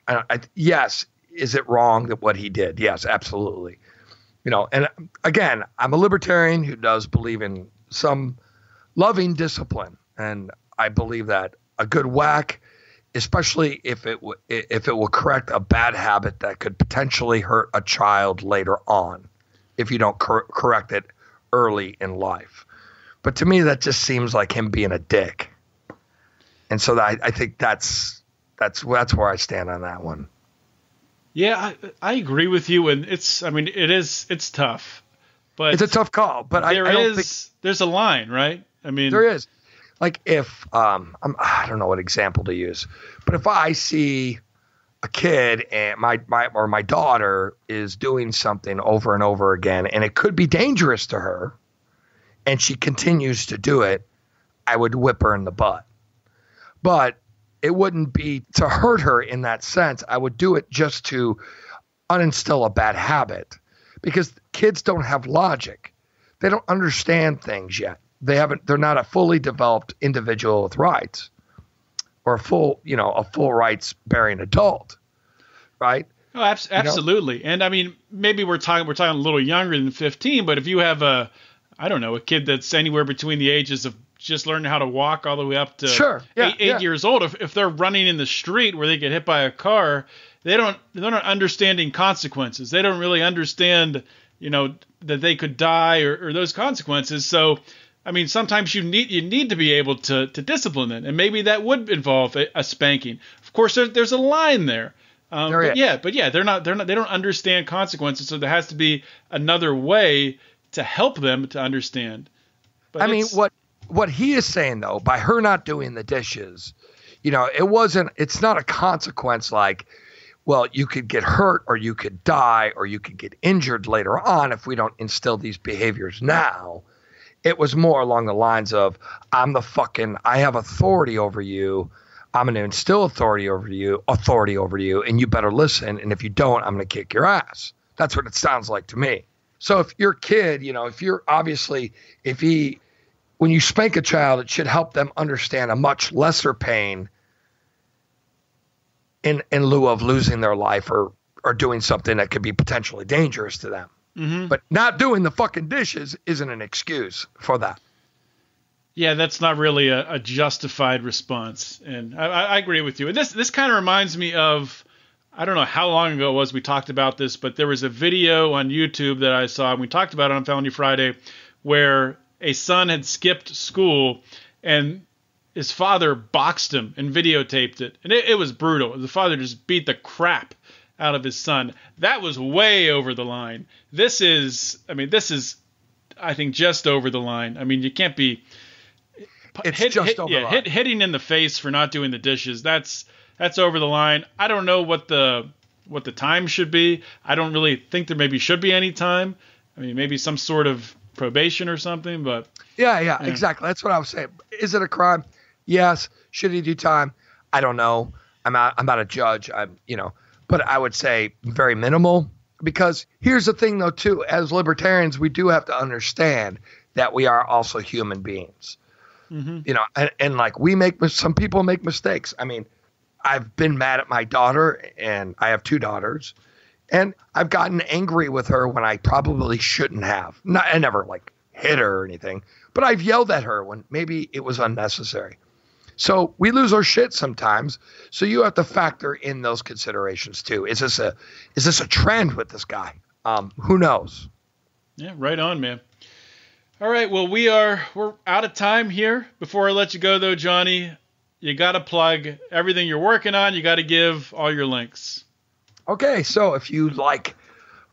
Yes. Is it wrong that what he did? Yes, absolutely. And again, I'm a libertarian who does believe in some loving discipline. And I believe that a good whack, especially if it will correct a bad habit that could potentially hurt a child later on, if you don't correct it early in life. But to me, that just seems like him being a dick. And so I think that's where I stand on that one. Yeah, I agree with you, and it's tough, but it's a tough call. But I don't think there's a line, right? I mean, there is. Like if I don't know what example to use, but if I see a kid and my daughter is doing something over and over again, and it could be dangerous to her, and she continues to do it, I would whip her in the butt. But it wouldn't be to hurt her in that sense. I would do it just to uninstill a bad habit, because kids don't have logic. They don't understand things yet. They're not a fully developed individual with rights, or a full rights bearing adult. Right. Oh, absolutely. And I mean, maybe we're talking a little younger than 15, but if you have a kid that's anywhere between the ages of just learning how to walk all the way up to eight years old, if they're running in the street where they get hit by a car, they're not understanding consequences. They don't really understand, that they could die or those consequences. So, I mean, sometimes you need to be able to discipline them, and maybe that would involve a spanking. Of course, there's a line there. They don't understand consequences, so there has to be another way to help them to understand. But I mean, what he is saying, though, by her not doing the dishes, it's not a consequence like, well, you could get hurt or you could die or you could get injured later on if we don't instill these behaviors now. It was more along the lines of, I have authority over you. I'm going to instill authority over you, and you better listen. And if you don't, I'm going to kick your ass. That's what it sounds like to me. So if your kid, when you spank a child, it should help them understand a much lesser pain in lieu of losing their life or doing something that could be potentially dangerous to them. Mm-hmm. But not doing the fucking dishes isn't an excuse for that. Yeah, that's not really a justified response. And I agree with you. And this kind of reminds me of, I don't know how long ago it was we talked about this, but there was a video on YouTube that I saw, and we talked about it on Felony Friday, where a son had skipped school and his father boxed him and videotaped it. And it was brutal. The father just beat the crap out of his son. That was way over the line. This is, I think, just over the line. I mean, you can't be hitting in the face for not doing the dishes. That's over the line. I don't know what the time should be. I don't really think there maybe should be any time. I mean, maybe some sort of probation or something, but yeah, exactly. That's what I was saying. Is it a crime? Yes. Should he do time? I don't know. I'm not a judge. But I would say very minimal, because here's the thing though, too, as libertarians, we do have to understand that we are also human beings, and like some people make mistakes. I mean, I've been mad at my daughter, and I have two daughters, and I've gotten angry with her when I probably shouldn't have. I never like hit her or anything, but I've yelled at her when maybe it was unnecessary. So we lose our shit sometimes. So you have to factor in those considerations too. Is this a trend with this guy? Who knows? Yeah, right on, man. All right, well, we're out of time here. Before I let you go though, Johnny, you got to plug everything you're working on. You got to give all your links. Okay, so if you like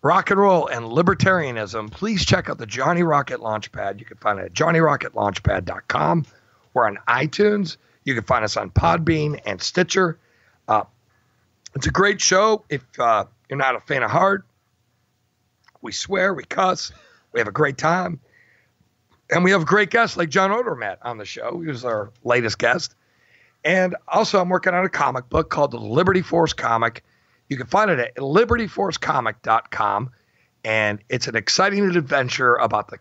rock and roll and libertarianism, please check out the Johnny Rocket Launchpad. You can find it at johnnyrocketlaunchpad.com. We're on iTunes. You can find us on Podbean and Stitcher. It's a great show. If you're not a fan of hard, we swear, we cuss, we have a great time. And we have great guests like John Odermatt on the show. He was our latest guest. And also I'm working on a comic book called The Liberty Force Comic. You can find it at libertyforcecomic.com. And it's an exciting adventure about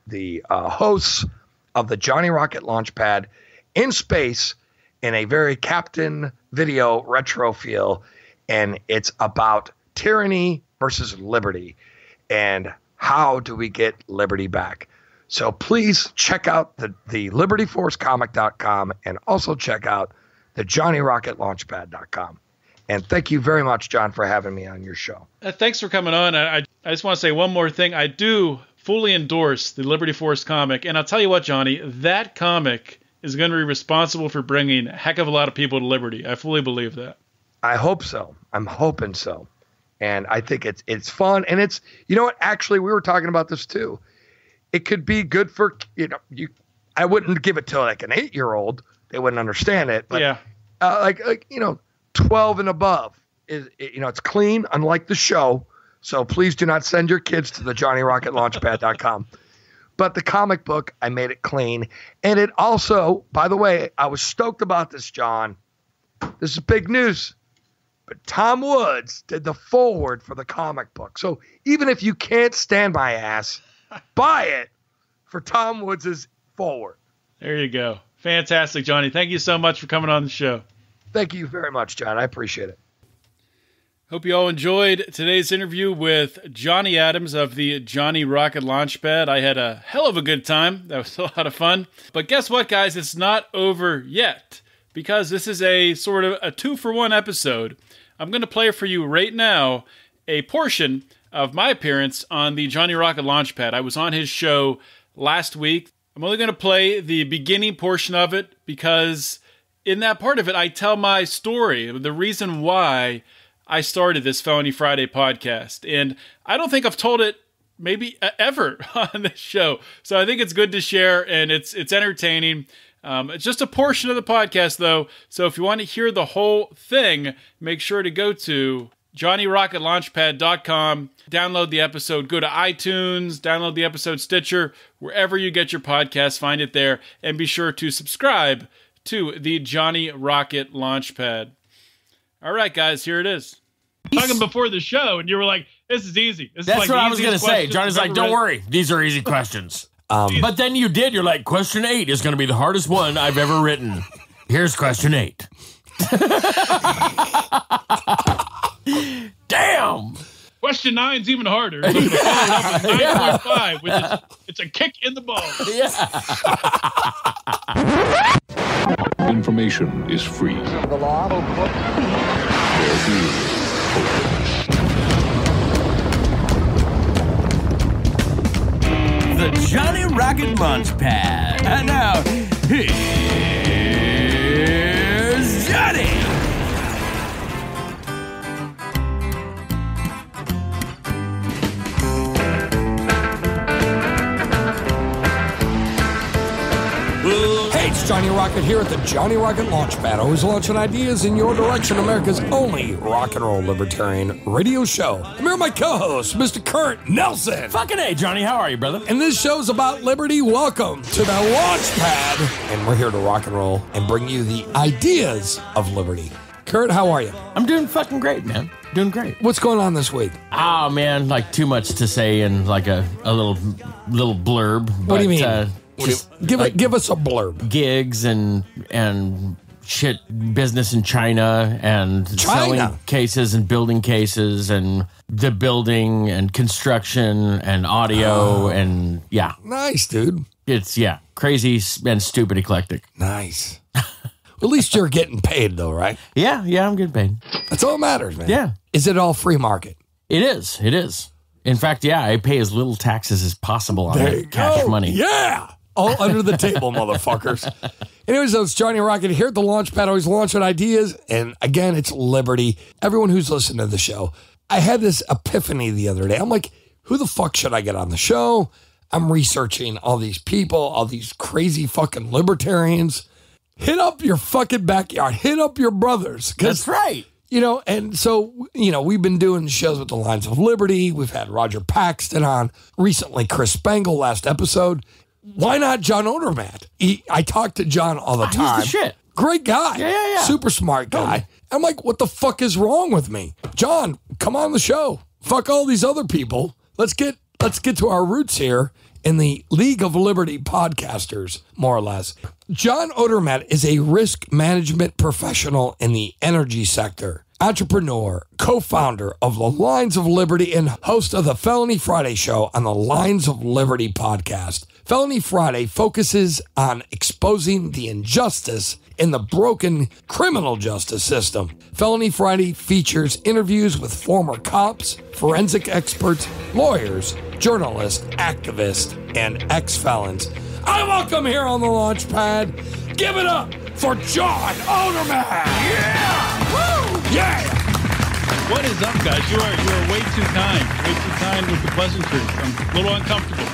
the hosts of the Johnny Rocket Launchpad in space, in a very Captain Video retro feel, and it's about tyranny versus liberty, and how do we get liberty back? So please check out the libertyforcecomic.com and also check out the johnnyrocketlaunchpad.com. And thank you very much, John, for having me on your show. Thanks for coming on. I just want to say one more thing. I do fully endorse the Liberty Force comic. And I'll tell you what, Johnny, that comic is going to be responsible for bringing a heck of a lot of people to liberty. I fully believe that. I hope so. I'm hoping so. And I think it's fun. And it's, you know what, actually, we were talking about this too. It could be good for, I wouldn't give it to like an 8-year-old. They wouldn't understand it. But yeah. 12 and above is, it's clean, unlike the show. So please do not send your kids to the johnnyrocketlaunchpad.com. But the comic book, I made it clean. And it also, by the way, I was stoked about this, John. This is big news. But Tom Woods did the foreword for the comic book. So even if you can't stand my ass, buy it for Tom Woods' foreword. There you go. Fantastic, Johnny. Thank you so much for coming on the show. Thank you very much, John. I appreciate it. Hope you all enjoyed today's interview with Johnny Adams of the Johnny Rocket Launchpad. I had a hell of a good time. That was a lot of fun. But guess what, guys? It's not over yet, because this is a sort of a 2-for-1 episode. I'm going to play for you right now a portion of my appearance on the Johnny Rocket Launchpad. I was on his show last week. I'm only going to play the beginning portion of it because in that part of it, I tell my story, the reason why I started this Felony Friday podcast. And I don't think I've told it maybe ever on this show. So I think it's good to share, and it's entertaining. It's just a portion of the podcast, though. So if you want to hear the whole thing, make sure to go to johnnyrocketlaunchpad.com, download the episode, go to iTunes, download the episode Stitcher, wherever you get your podcast, find it there, and be sure to subscribe to the Johnny Rocket Launchpad. All right, guys, here it is. Talking before the show, and you were like, this is easy. That's like what I was going to say. Johnny's like, don't worry. These are easy questions. But then you did. You're like, question 8 is going to be the hardest one I've ever written. Here's question 8. Damn. Question 9's even harder. So 9.5, which is it's a kick in the balls. Yeah. Information is free. The law. There is The Johnny Rocket Launchpad. And now, here's Johnny. Hey, it's Johnny Rocket here at the Johnny Rocket Launchpad. Always launching ideas in your direction. America's only rock and roll libertarian radio show. I'm here with my co-host, Mr. Curt Nelson. Fucking hey, Johnny. How are you, brother? And this show's about liberty. Welcome to the Launchpad. And we're here to rock and roll and bring you the ideas of liberty. Curt, how are you? I'm doing fucking great, man. Doing great. What's going on this week? Oh, man, like too much to say in like a little blurb. What do you mean? Just give us a blurb. Gigs and shit business in China and selling cases and building cases and the building and construction and audio and yeah. Nice, dude. It's crazy and stupid eclectic. Nice. At least you're getting paid though, right? Yeah, I'm getting paid. That's all that matters, man. Yeah. Is it all free market? It is. In fact, I pay as little taxes as possible on that cash money. Yeah. All under the table, motherfuckers. Anyways, it's Johnny Rocket here at the Launchpad, always launching ideas. And again, it's liberty. Everyone who's listening to the show, I had this epiphany the other day. I'm like, who the fuck should I get on the show? I'm researching all these people, all these crazy fucking libertarians. Hit up your fucking backyard. Hit up your brothers. That's right. And so, we've been doing shows with the Lions of Liberty. We've had Roger Paxton on. Recently, Chris Spangle, last episode. Why not John Odermatt? I talk to John all the time. He's the shit. Great guy. Yeah. Super smart guy. I'm like, what the fuck is wrong with me? John, come on the show. Fuck all these other people. Let's get to our roots here in the League of Liberty podcasters, more or less. John Odermatt is a risk management professional in the energy sector, entrepreneur, co-founder of the Lines of Liberty, and host of the Felony Friday show on the Lines of Liberty podcast. Felony Friday focuses on exposing the injustice in the broken criminal justice system. Felony Friday features interviews with former cops, forensic experts, lawyers, journalists, activists, and ex-felons. I welcome here on the Launchpad. Give it up for John Odermatt. Yeah! Woo! Yeah! What is up, guys? You are way too kind with the pleasantries. I'm a little uncomfortable.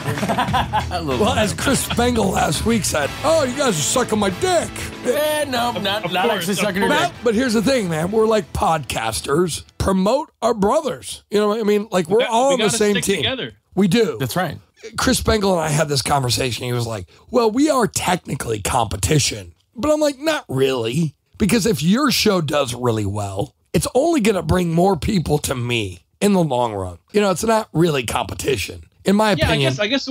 Well, as Chris Spangle last week said, "Oh, you guys are sucking my dick." No, not actually sucking your dick. But here's the thing, man. We're like podcasters. Promote our brothers. You know what I mean? Like we're all on the same team. Together. We do. That's right. Chris Spangle and I had this conversation. He was like, "Well, we are technically competition." But I'm like, not really. Because if your show does really well, it's only going to bring more people to me in the long run. You know, it's not really competition, in my opinion. I guess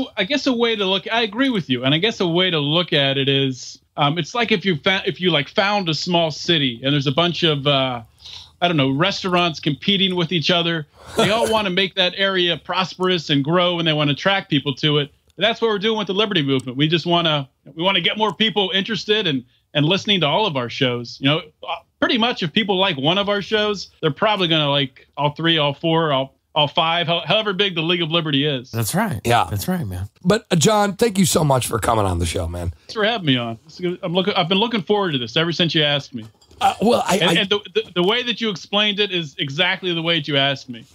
a way to look. I agree with you, and I guess a way to look at it is, it's like if you found a small city and there's a bunch of restaurants competing with each other. They all want to make that area prosperous and grow, and they want to attract people to it. And that's what we're doing with the Liberty Movement. We just want to get more people interested and listening to all of our shows. You know, pretty much if people like one of our shows, they're probably going to like all three, all four, all five, however big the League of Liberty is. That's right. Yeah. That's right, man. But John, thank you so much for coming on the show, man. Thanks for having me on. I've been looking forward to this ever since you asked me. The way that you explained it is exactly the way that you asked me.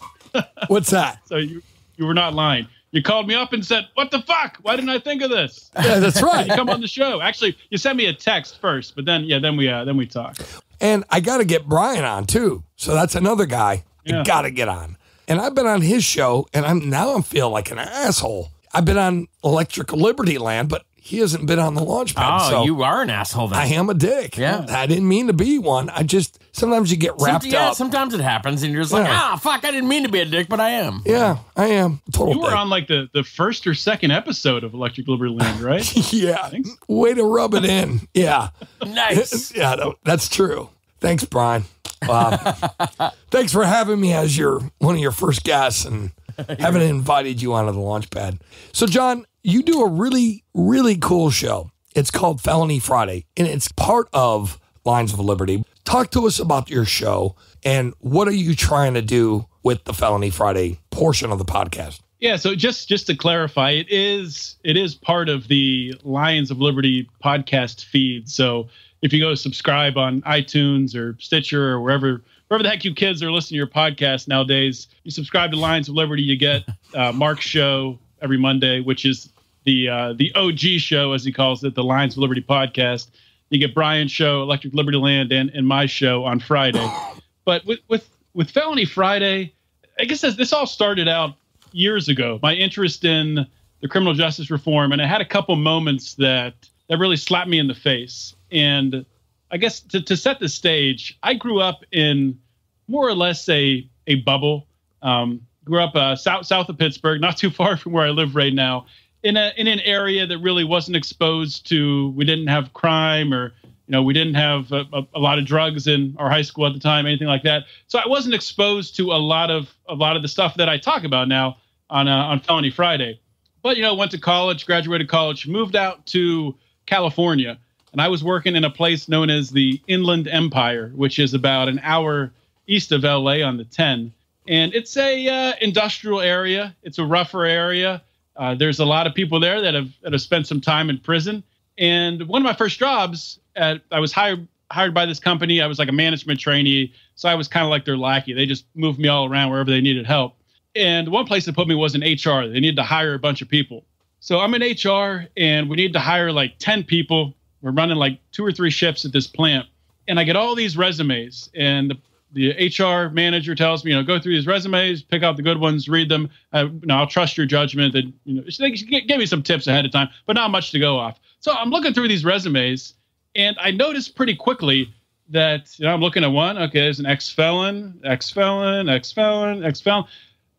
What's that? So you were not lying. You called me up and said, "What the fuck? Why didn't I think of this?" Yeah, that's right. You come on the show. Actually, you sent me a text first, but then we talk. And I got to get Brian on too. So that's another guy I got to get on. And I've been on his show, and I'm feeling like an asshole. I've been on Electric Liberty Land, but he hasn't been on the Launchpad. Oh, so you are an asshole then. I am a dick. Yeah. I didn't mean to be one. Sometimes you get wrapped up. Sometimes it happens, and you're just like, fuck, I didn't mean to be a dick, but I am. Yeah, I am. Total You were dick. on like the first or second episode of Electric Liberty Land, right? Yeah. Thanks. Way to rub it in. Yeah. Nice. Yeah, that's true. Thanks, Brian. Thanks for having me as one of your first guests and having invited you onto the Launchpad. So, John, you do a really, really cool show. It's called Felony Friday, and it's part of Lines of Liberty. Talk to us about your show and what are you trying to do with the Felony Friday portion of the podcast? Yeah, so just to clarify, it is part of the Lions of Liberty podcast feed. So if you go subscribe on iTunes or Stitcher or wherever the heck you kids are listening to your podcast nowadays, you subscribe to Lions of Liberty, you get Mark's show every Monday, which is the OG show, as he calls it, the Lions of Liberty podcast. You get Brian's show, Electric Liberty Land, and my show on Friday. But with Felony Friday, I guess this all started out years ago. My interest in the criminal justice reform, and I had a couple moments that really slapped me in the face. And I guess to set the stage, I grew up in more or less a bubble. Grew up south of Pittsburgh, not too far from where I live right now, in an area that really wasn't exposed to. We didn't have crime, or we didn't have a lot of drugs in our high school at the time, anything like that. So I wasn't exposed to a lot of the stuff that I talk about now on Felony Friday. But went to college, graduated college, moved out to California. And I was working in a place known as the Inland Empire, which is about an hour east of LA on the 10. And it's a industrial area. It's a rougher area. There's a lot of people there that have spent some time in prison. And one of my first jobs, I was hired by this company. I was like a management trainee, so I was kind of like their lackey. They just moved me all around wherever they needed help. And one place they put me was in HR. They needed to hire a bunch of people. So I'm in HR, and we need to hire like 10 people. We're running like 2 or 3 shifts at this plant. And I get all these resumes, and the HR manager tells me, go through these resumes, pick out the good ones, read them. I'll trust your judgment. That they gave me some tips ahead of time, but not much to go off. So I'm looking through these resumes, and I noticed pretty quickly that I'm looking at one. Okay, there's an ex-felon.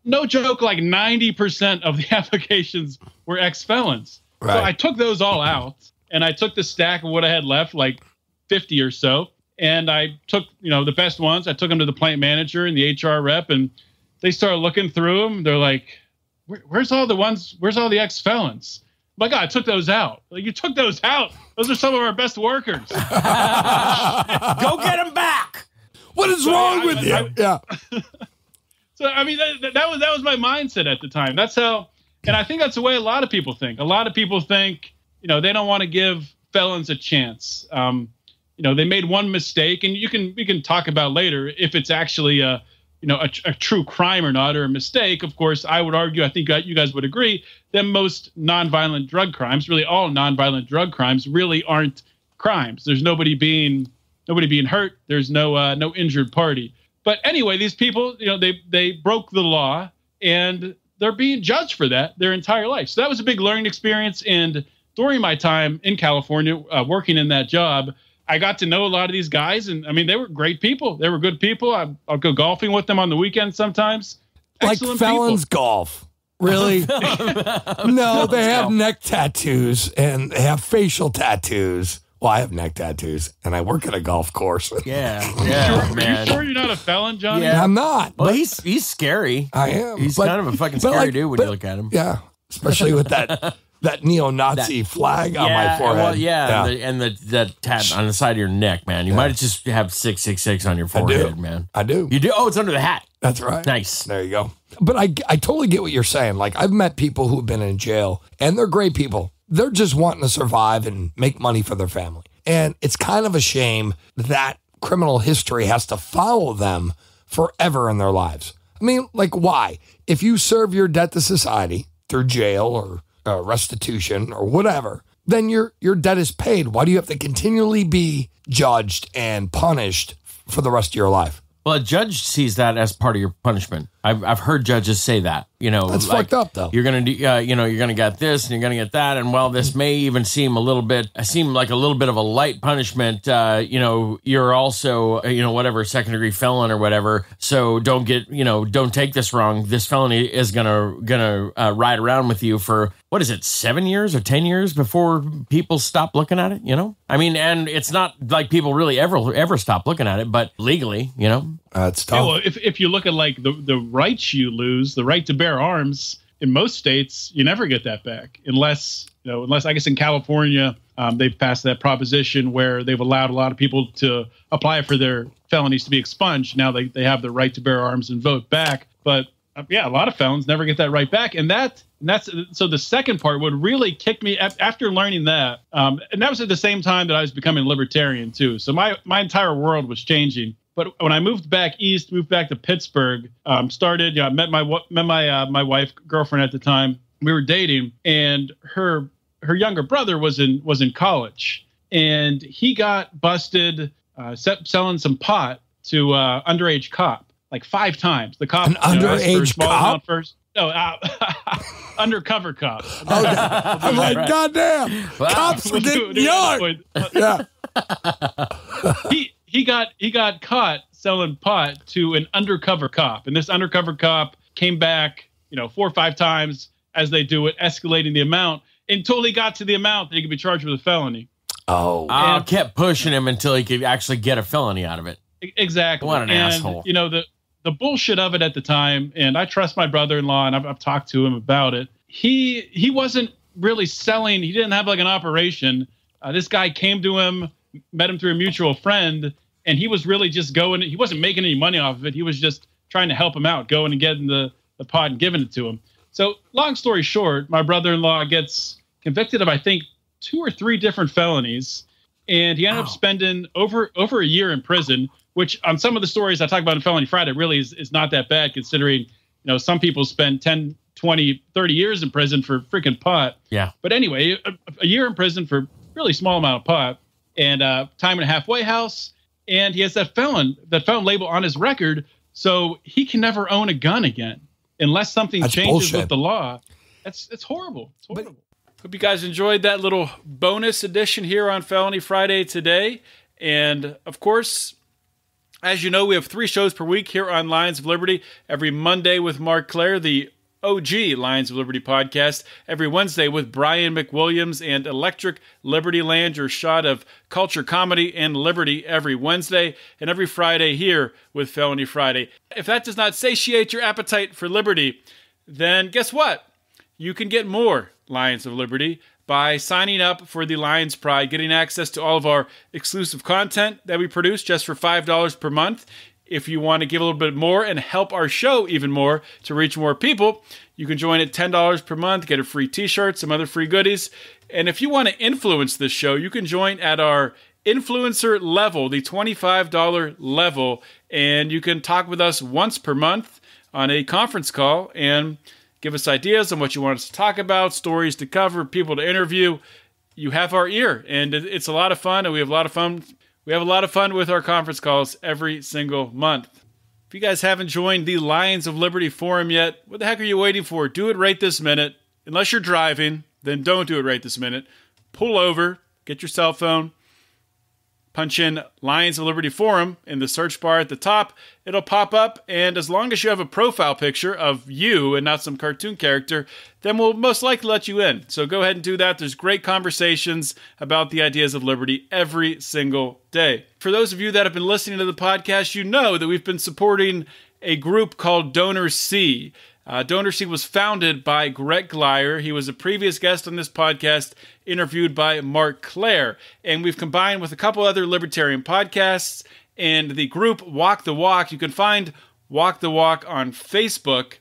no joke, like 90% of the applications were ex-felons. Right. So I took those all out, and I took the stack of what I had left, like 50 or so, and I took, the best ones. I took them to the plant manager and the HR rep, and they started looking through them. They're like, where's all the ex-felons? I'm like, I took those out. Like, you took those out. Those are some of our best workers. Go get them back. What is wrong with you? Yeah. So, I mean, that was my mindset at the time. That's how, and I think that's the way a lot of people think. A lot of people think, they don't want to give felons a chance. They made one mistake, and we can talk about later if it's actually a true crime or not, or a mistake. Of course, I would argue, I think you guys would agree, that most nonviolent drug crimes, really all nonviolent drug crimes, really aren't crimes. There's nobody being hurt. There's no injured party. But anyway, these people, they broke the law, and they're being judged for that their entire life. So that was a big learning experience. And during my time in California, working in that job, I got to know a lot of these guys, and I mean, they were great people. They were good people. I'll go golfing with them on the weekends sometimes. Excellent like felons people. Golf. Really? No, they have neck tattoos and they have facial tattoos. Well, I have neck tattoos, and I work at a golf course. Yeah, man. Are you sure you're not a felon, Johnny? Yeah, I'm not. Well, he's scary. I am. He's kind of a fucking scary dude when you look at him. Yeah, especially with that neo-Nazi flag on my forehead. Well, and the tat on the side of your neck, man. You might just have 666 on your forehead, man. I do. You do? Oh, it's under the hat. That's right. Nice. There you go. But I totally get what you're saying. Like, I've met people who've been in jail, and they're great people. They're just wanting to survive and make money for their family. And it's kind of a shame that criminal history has to follow them forever in their lives. I mean, like, why? If you serve your debt to society through jail or restitution or whatever, then your debt is paid. Why do you have to continually be judged and punished for the rest of your life? Well, a judge sees that as part of your punishment. I've heard judges say that. That's fucked up, though. You're gonna do, you're gonna get this and you're gonna get that, and while this may even seem like a little bit of a light punishment, you're also, whatever, second degree felon or whatever. So don't take this wrong. This felony is gonna ride around with you for, what is it, 7 years or 10 years before people stop looking at it. I mean, and it's not like people really ever stop looking at it, but legally, it's tough. Yeah, well, if you look at like the rights you lose, the right to bear arms, in most states, you never get that back unless I guess in California, they've passed that proposition where they've allowed a lot of people to apply for their felonies to be expunged. Now they have the right to bear arms and vote back. But a lot of felons never get that right back. And that's so the second part would really kick me after learning that. And that was at the same time that I was becoming libertarian too. So my entire world was changing. But when I moved back east, moved back to Pittsburgh, I met my wife, girlfriend at the time. We were dating, and her younger brother was in college, and he got busted selling some pot to underage cop like 5 times. The cop, an underage cop. First. No, undercover cop. I'm like, goddamn, cops are getting young. Yeah. He got caught selling pot to an undercover cop, and this undercover cop came back, 4 or 5 times as they do it, escalating the amount until he got to the amount that he could be charged with a felony. And kept pushing him until he could actually get a felony out of it. Exactly. What an asshole. The bullshit of it at the time, and I trust my brother-in-law, and I've talked to him about it. He wasn't really selling. He didn't have like an operation. This guy came to him, met him through a mutual friend, and he was really just going. He wasn't making any money off of it. He was just trying to help him out, going and getting the pot and giving it to him. So long story short, my brother-in-law gets convicted of, I think, 2 or 3 different felonies, and he ended up spending over a year in prison, which on some of the stories I talk about in Felony Friday really is not that bad, considering, some people spend 10, 20, 30 years in prison for freaking pot. Yeah. But anyway, a year in prison for a really small amount of pot, and time in a halfway house. And he has that felon label on his record, so he can never own a gun again unless something changes with the law. It's horrible. It's horrible. Hope you guys enjoyed that little bonus edition here on Felony Friday today. And of course, As you know, we have 3 shows per week here on Lions of Liberty. Every Monday with Mark Claire, the OG Lions of Liberty podcast. Every Wednesday with Brian McWilliams and Electric Liberty Land, your shot of culture, comedy, and liberty every Wednesday. And every Friday here with Felony Friday. If that does not satiate your appetite for liberty, then guess what? You can get more Lions of Liberty by signing up for the Lions Pride, getting access to all of our exclusive content that we produce just for $5 per month. If you want to give a little bit more and help our show even more to reach more people, you can join at $10 per month, get a free t-shirt, some other free goodies. And if you want to influence this show, you can join at our influencer level, the $25 level, and you can talk with us once per month on a conference call and give us ideas on what you want us to talk about, stories to cover, people to interview. You have our ear, and it's a lot of fun, and we have a lot of fun. We have a lot of fun with our conference calls every single month. If you guys haven't joined the Lions of Liberty Forum yet, what the heck are you waiting for? Do it right this minute. Unless you're driving, then don't do it right this minute. Pull over, get your cell phone, punch in Lions of Liberty Forum in the search bar at the top. It'll pop up, and as long as you have a profile picture of you and not some cartoon character, then we'll most likely let you in. So go ahead and do that. There's great conversations about the ideas of liberty every single day. For those of you that have been listening to the podcast, you know that we've been supporting a group called Donor C. Donor C was founded by Greg Glyer. He was a previous guest on this podcast, interviewed by Mark Claire. And we've combined with a couple other libertarian podcasts and the group Walk the Walk. You can find Walk the Walk on Facebook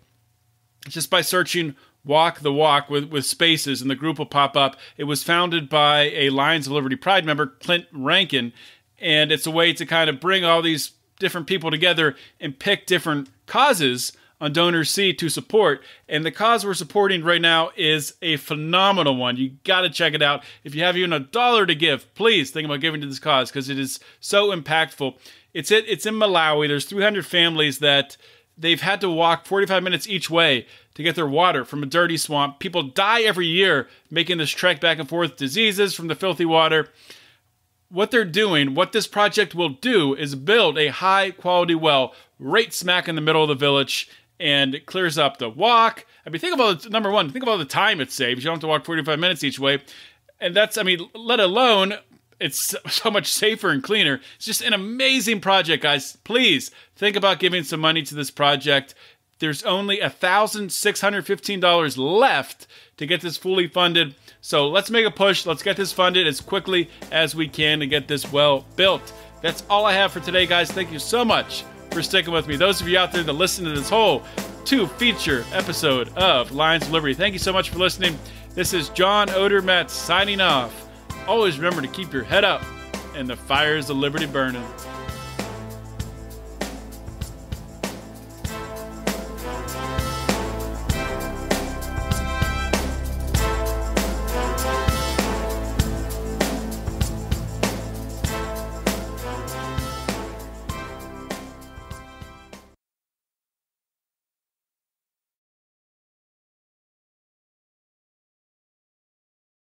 just by searching Walk the Walk with spaces, and the group will pop up. It was founded by a Lions of Liberty Pride member, Clint Rankin, and it's a way to kind of bring all these different people together and pick different causes on Donor C to support. And the cause we're supporting right now is a phenomenal one. You got to check it out. If you have even $1 to give, please think about giving to this cause because it is so impactful. It's in Malawi. There's 300 families that they've had to walk 45 minutes each way to get their water from a dirty swamp. People die every year making this trek back and forth, diseases from the filthy water. What they're doing, what this project will do, is build a high-quality well right smack in the middle of the village, and it clears up the walk. I mean, think about number one, think about the time it saves. You don't have to walk 45 minutes each way. And that's, I mean, let alone, it's so much safer and cleaner. It's just an amazing project, guys. Please think about giving some money to this project. There's only $1,615 left to get this fully funded. So let's make a push. Let's get this funded as quickly as we can to get this well built. That's all I have for today, guys. Thank you so much for sticking with me. Those of you out there that listen to this whole 2-feature episode of Lions of Liberty, thank you so much for listening. This is John Odermatt signing off. Always remember to keep your head up and the fires of liberty burning.